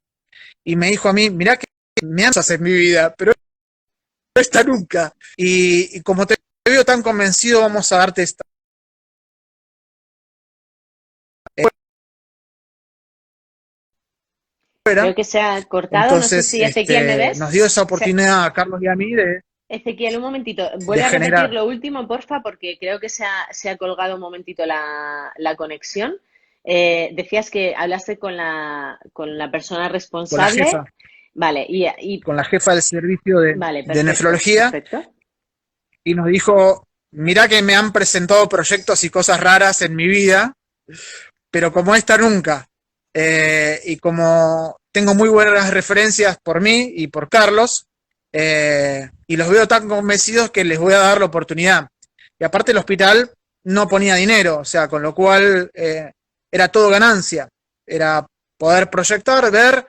y me dijo a mí, mirá que me haces en mi vida, pero no está nunca. Y como te veo tan convencido, vamos a darte esta. Creo que se ha cortado, no sé Entonces, si Ezequiel, ¿me ves? nos dio esa oportunidad a Carlos y a mí Ezequiel, un momentito, de vuelve a repetir generar lo último, porfa, porque creo que se ha colgado un momentito la conexión. Decías que hablaste con la persona con la responsable. jefa, Vale, y con la jefa del servicio vale, de perfecto, nefrología, perfecto. y nos dijo, mirá que me han presentado proyectos y cosas raras en mi vida, pero como esta nunca. Y como tengo muy buenas referencias por mí y por Carlos, y los veo tan convencidos que les voy a dar la oportunidad. Y aparte el hospital no ponía dinero, o sea, con lo cual era todo ganancia. Era poder proyectar, ver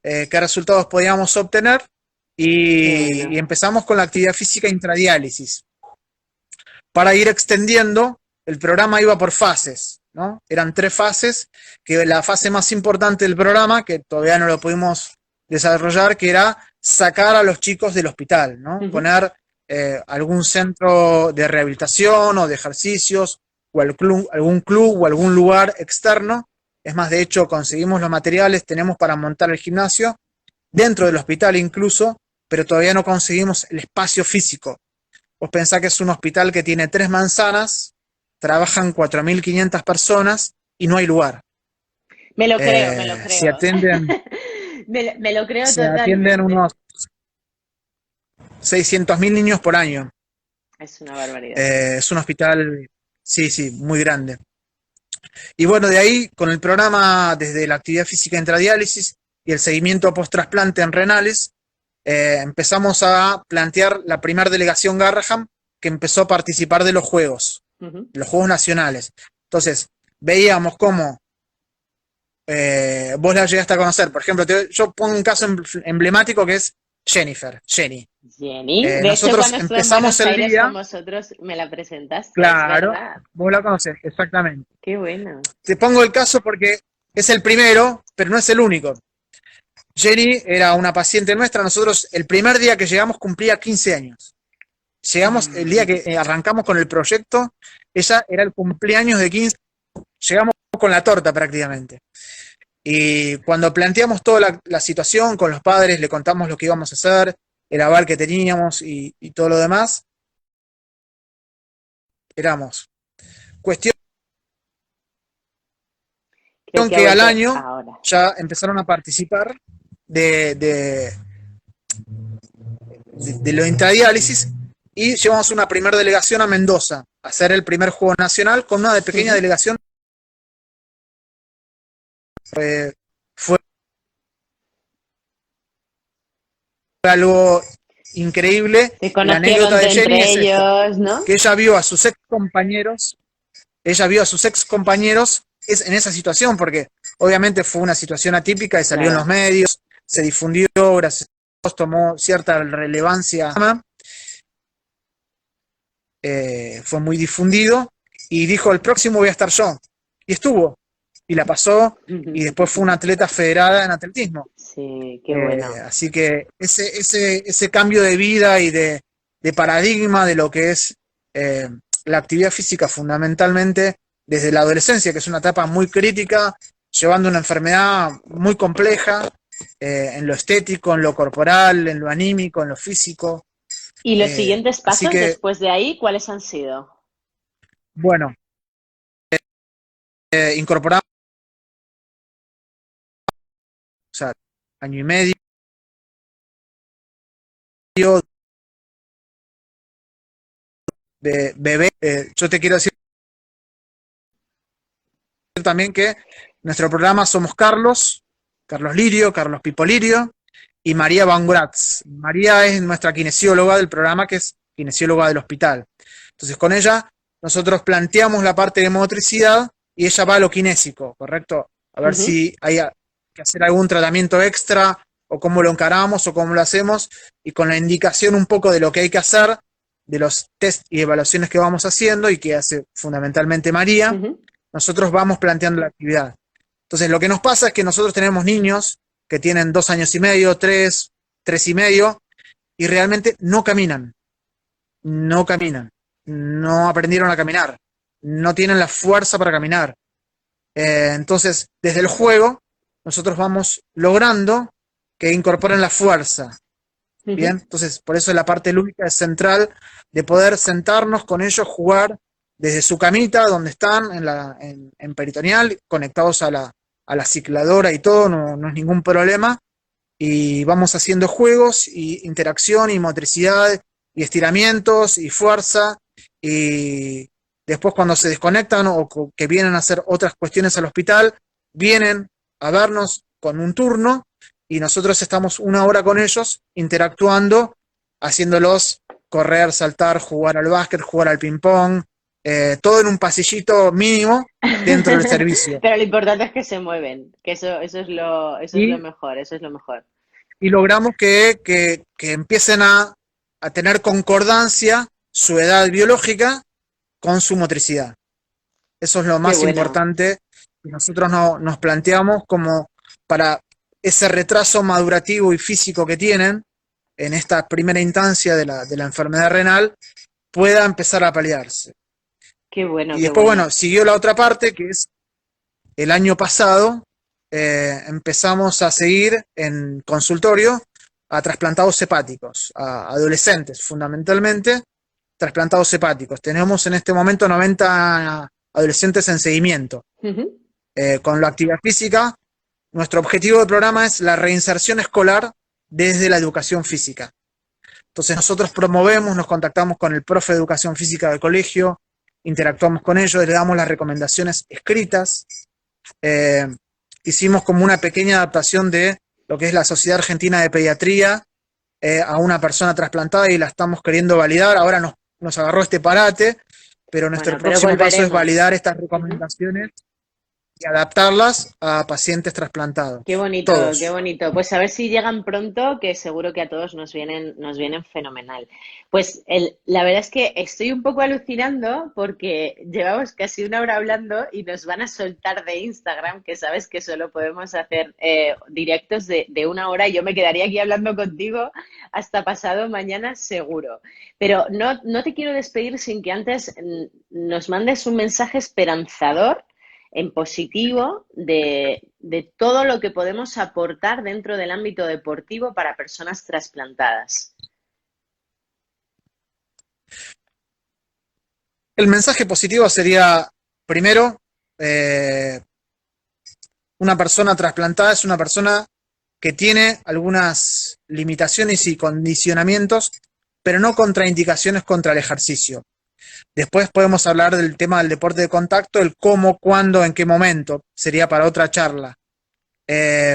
qué resultados podíamos obtener Qué y bueno. empezamos con la actividad física intradiálisis. Para ir extendiendo, el programa iba por fases, ¿no? Eran 3 fases, que la fase más importante del programa, que todavía no lo pudimos desarrollar, que era sacar a los chicos del hospital, ¿no? Ujú. Poner algún centro de rehabilitación o de ejercicios, o algún club o algún lugar externo. Es más, de hecho, conseguimos los materiales, tenemos para montar el gimnasio, dentro del hospital incluso, pero todavía no conseguimos el espacio físico. Vos pensás que es un hospital que tiene 3 manzanas, trabajan 4.500 personas y no hay lugar. Me lo creo, me lo Se creo. atienden, Me lo creo se atienden totalmente. unos 600.000 niños por año. Es una barbaridad. Es un hospital, sí, sí, muy grande. Y bueno, de ahí, con el programa desde la actividad física intradiálisis y el seguimiento post-trasplante en renales, empezamos a plantear la primera delegación Garraham que empezó a participar de Ujú. los Juegos Nacionales. Entonces, veíamos cómo vos la llegaste a conocer. Por ejemplo, yo pongo un caso emblemático que es Jenny. Jenny, de hecho, Nosotros cuando estuve en empezamos Buenos el Aires con día, vosotros, me la presentaste, es claro, verdad. vos la conocés, exactamente. Qué bueno. Te pongo el caso porque es el primero, pero no es el único. Jenny era una paciente nuestra, nosotros el primer día que llegamos cumplía 15 años. Llegamos el día que arrancamos con el proyecto, ella era el cumpleaños de 15, llegamos con la torta prácticamente. Y cuando planteamos toda la situación con los padres, le contamos lo que íbamos a hacer, el aval que teníamos y todo lo demás, éramos. Cuestión Creo que ha que al vuelto año ahora. ya empezaron a participar de lo intradiálisis y llevamos una primera delegación a Mendoza a hacer el primer juego nacional con una pequeña Ujú. delegación. Fue algo increíble. Se La anécdota conocieron de Jenny entre es esta, ellos, ¿no? que ella vio a sus ex compañeros en esa situación, porque obviamente fue una situación atípica y salió en los Claro. medios, se difundió, gracias a Dios, tomó cierta relevancia, fue muy difundido, y dijo, el próximo voy a estar yo. Y estuvo, y la pasó, y después fue una atleta federada en atletismo. Sí, qué bueno. Así que ese cambio de vida y de paradigma de lo que es la actividad física fundamentalmente desde la adolescencia, que es una etapa muy crítica, llevando una enfermedad muy compleja en lo estético, en lo corporal, en lo anímico, en lo físico. ¿Y los siguientes Así pasos que, después de ahí, cuáles han sido? bueno, incorporamos, o sea, año y medio de bebé. Yo te quiero decir también que nuestro programa somos Carlos Lirio, Carlos Pipo Lirio y María Van Gratz. María es nuestra kinesióloga del programa, que es kinesióloga del hospital. Entonces, con ella nosotros planteamos la parte de motricidad y ella va a lo kinésico, ¿correcto? A ver Ujú. si hay que hacer algún tratamiento extra o cómo lo encaramos o cómo lo hacemos, y con la indicación un poco de lo que hay que hacer, de los test y evaluaciones que vamos haciendo y que hace fundamentalmente María, Ujú. nosotros vamos planteando la actividad. Entonces, lo que nos pasa es que nosotros tenemos niños que tienen 2 años y medio, 3 y medio, y realmente no caminan. no aprendieron a caminar, no tienen la fuerza para caminar. Entonces, desde el juego, nosotros vamos logrando que incorporen la fuerza. Bien, entonces por eso la parte lúdica es central, de poder sentarnos con ellos, jugar desde su camita, donde están, en peritoneal, conectados a la cicladora y todo, no es ningún problema, y vamos haciendo juegos, y interacción, y motricidad, y estiramientos, y fuerza, y después cuando se desconectan o que vienen a hacer otras cuestiones al hospital, vienen a vernos con un turno, y nosotros estamos 1 hora con ellos interactuando, haciéndolos correr, saltar, jugar al básquet, jugar al ping-pong, todo en un pasillito mínimo dentro del servicio. Pero lo importante es que se mueven, que eso es lo Y, mejor, eso es lo mejor. y logramos que empiecen a tener concordancia su edad biológica con su motricidad. Eso es lo Qué más bueno. importante que nosotros nos planteamos como para ese retraso madurativo y físico que tienen en esta primera instancia de la enfermedad renal, pueda empezar a paliarse. Qué bueno, Y qué después, bueno, bueno. siguió la otra parte, que es el año pasado, empezamos a seguir en consultorio a trasplantados hepáticos, a adolescentes fundamentalmente, trasplantados hepáticos. Tenemos en este momento 90 adolescentes en seguimiento. Ujú. Con la actividad física, nuestro objetivo del programa es la reinserción escolar desde la educación física. Entonces nosotros promovemos, nos contactamos con el profe de educación física del colegio, interactuamos con ellos, le damos las recomendaciones escritas. Eh, Hicimos como una pequeña adaptación de lo que es la Sociedad Argentina de Pediatría a una persona trasplantada, y la estamos queriendo validar. Ahora nos agarró este parate, pero nuestro Bueno, pero próximo paso es validar volveremos. estas Ujú. recomendaciones y adaptarlas a pacientes Qué trasplantados, bonito, qué todos. bonito. Pues a ver si llegan pronto, que seguro que a todos nos vienen fenomenal. Pues la verdad es que estoy un poco alucinando porque llevamos casi 1 hora hablando y nos van a soltar de Instagram, que sabes que solo podemos hacer directos de 1 hora, y yo me quedaría aquí hablando contigo hasta pasado mañana seguro. Pero no te quiero despedir sin que antes nos mandes un mensaje esperanzador en positivo de todo lo que podemos aportar dentro del ámbito deportivo para personas trasplantadas. El mensaje positivo sería, primero, eh, una persona trasplantada es una persona que tiene algunas limitaciones y condicionamientos, pero no contraindicaciones contra el ejercicio. Después podemos hablar del tema del deporte de contacto, el cómo, cuándo, en qué momento, sería para otra charla.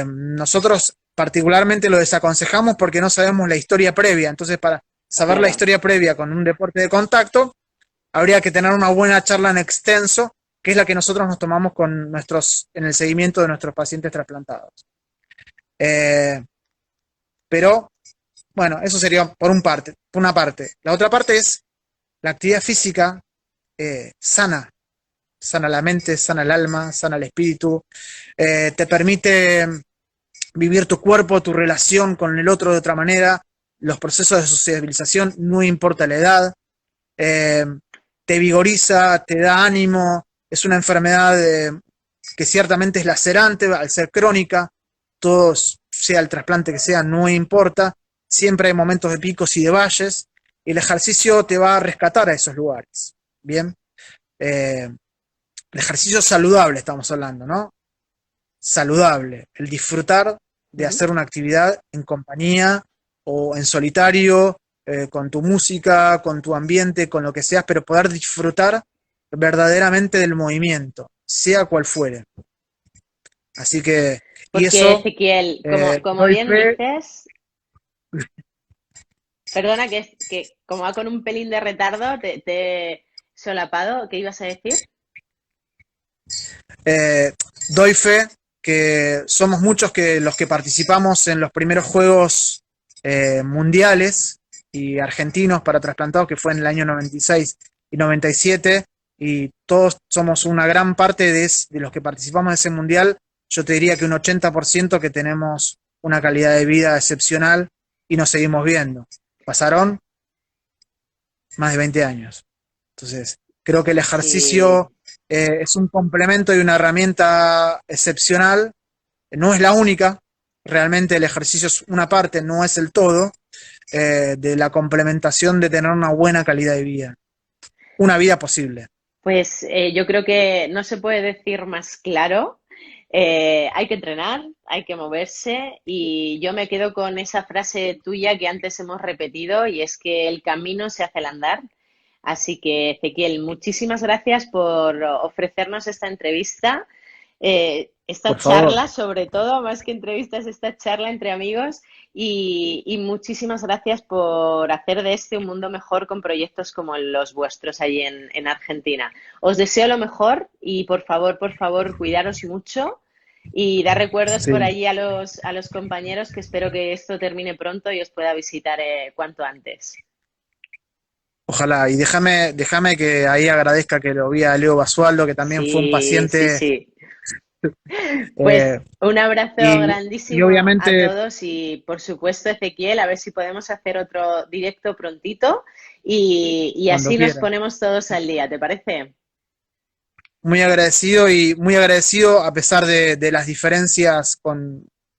Nosotros particularmente lo desaconsejamos porque no sabemos la historia previa, entonces para saber la Claro. historia previa con un deporte de contacto, habría que tener una buena charla en extenso, que es la que nosotros nos tomamos en el seguimiento de nuestros pacientes trasplantados. Eh, pero, bueno, eso sería por una parte. La otra parte es la actividad física sana, sana la mente, sana el alma, sana el espíritu, te permite vivir tu cuerpo, tu relación con el otro de otra manera, los procesos de sociabilización, no importa la edad, eh, te vigoriza, te da ánimo, es una enfermedad que ciertamente es lacerante al ser crónica, todo sea el trasplante que sea, no importa, siempre hay momentos de picos y de valles, y el ejercicio te va a rescatar a esos lugares, ¿bien? El ejercicio saludable estamos hablando, ¿no? Saludable, el disfrutar de Ujú. hacer una actividad en compañía o en solitario, con tu música, con tu ambiente, con lo que seas, pero poder disfrutar verdaderamente del movimiento, sea cual fuere. Así que, y Porque eso, Ezequiel, como doy bien fe. dices, perdona que como va con un pelín de retardo, te he solapado, ¿qué ibas a decir? Eh, Doy fe que somos muchos que los que participamos en los primeros Juegos Mundiales y argentinos para trasplantados, que fue en el año 96 y 97, y todos somos una gran parte de los que participamos en ese mundial. Yo te diría que un 80% que tenemos una calidad de vida excepcional y nos seguimos viendo. Pasaron más de 20 años. Entonces, creo que el Sí. ejercicio es un complemento y una herramienta excepcional. No es la única, realmente el ejercicio es una parte, no es el todo, de la complementación de tener una buena calidad de vida, una vida posible. Pues yo creo que no se puede decir más claro. Hay que entrenar, hay que moverse y yo me quedo con esa frase tuya que antes hemos repetido y es que el camino se hace al andar. Así que, Ezequiel, muchísimas gracias por ofrecernos esta entrevista, esta Por favor. charla, sobre todo, más que entrevistas, esta charla entre amigos. Y muchísimas gracias por hacer de este un mundo mejor con proyectos como los vuestros allí en Argentina. Os deseo lo mejor y por favor, cuidaros mucho y dar recuerdos por Sí, allí a los compañeros que espero que esto termine pronto y os pueda visitar cuanto antes. ojalá. Y déjame que ahí agradezca que lo vi a Leo Basualdo, que también fue un Sí, sí, paciente. sí. Pues eh, un abrazo y, y grandísimo a obviamente, todos y por supuesto, Ezequiel, a ver si podemos hacer otro directo prontito y cuando así nos quiera. ponemos todos al día, ¿te parece? Muy agradecido a pesar de las diferencias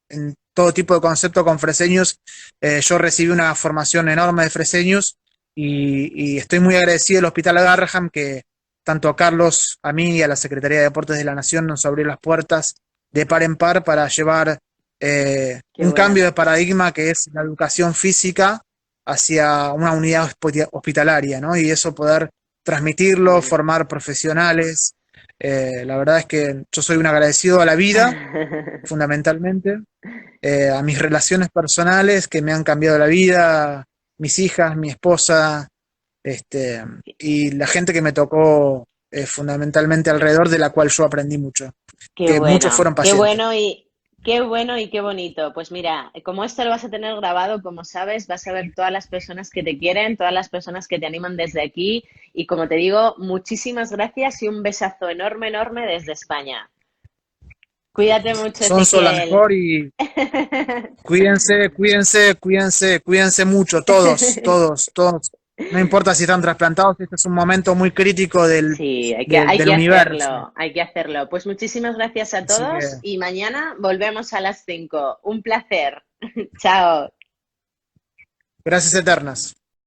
en todo tipo de concepto con Freseños. Yo recibí una formación enorme de Freseños y estoy muy agradecido del Hospital Garraham que tanto a Carlos, a mí y a la Secretaría de Deportes de la Nación nos abrió las puertas de par en par para llevar Qué un cambio bueno. de paradigma que es la educación física hacia una unidad hospitalaria, ¿no? Y eso poder transmitirlo, Mm. formar profesionales. La verdad es que yo soy un agradecido a la vida, fundamentalmente, a mis relaciones personales que me han cambiado la vida, mis hijas, mi esposa, este, y la gente que me tocó fundamentalmente alrededor, de la cual yo aprendí mucho, que muchos fueron Qué pacientes. bueno y qué bueno y qué bonito. Pues mira, como esto lo vas a tener grabado, como sabes, vas a ver todas las personas que te quieren, todas las personas que te animan desde aquí y como te digo, muchísimas gracias y un besazo enorme, enorme desde España. Cuídate mucho, Son la Ezequiel. mejor y cuídense mucho, todos, todos, todos. No importa si están trasplantados, este es un momento muy crítico Sí, hay del que universo. hacerlo, hay que hacerlo. Pues muchísimas gracias a Así que todos y mañana volvemos a las 5. Un placer. Chao. gracias eternas.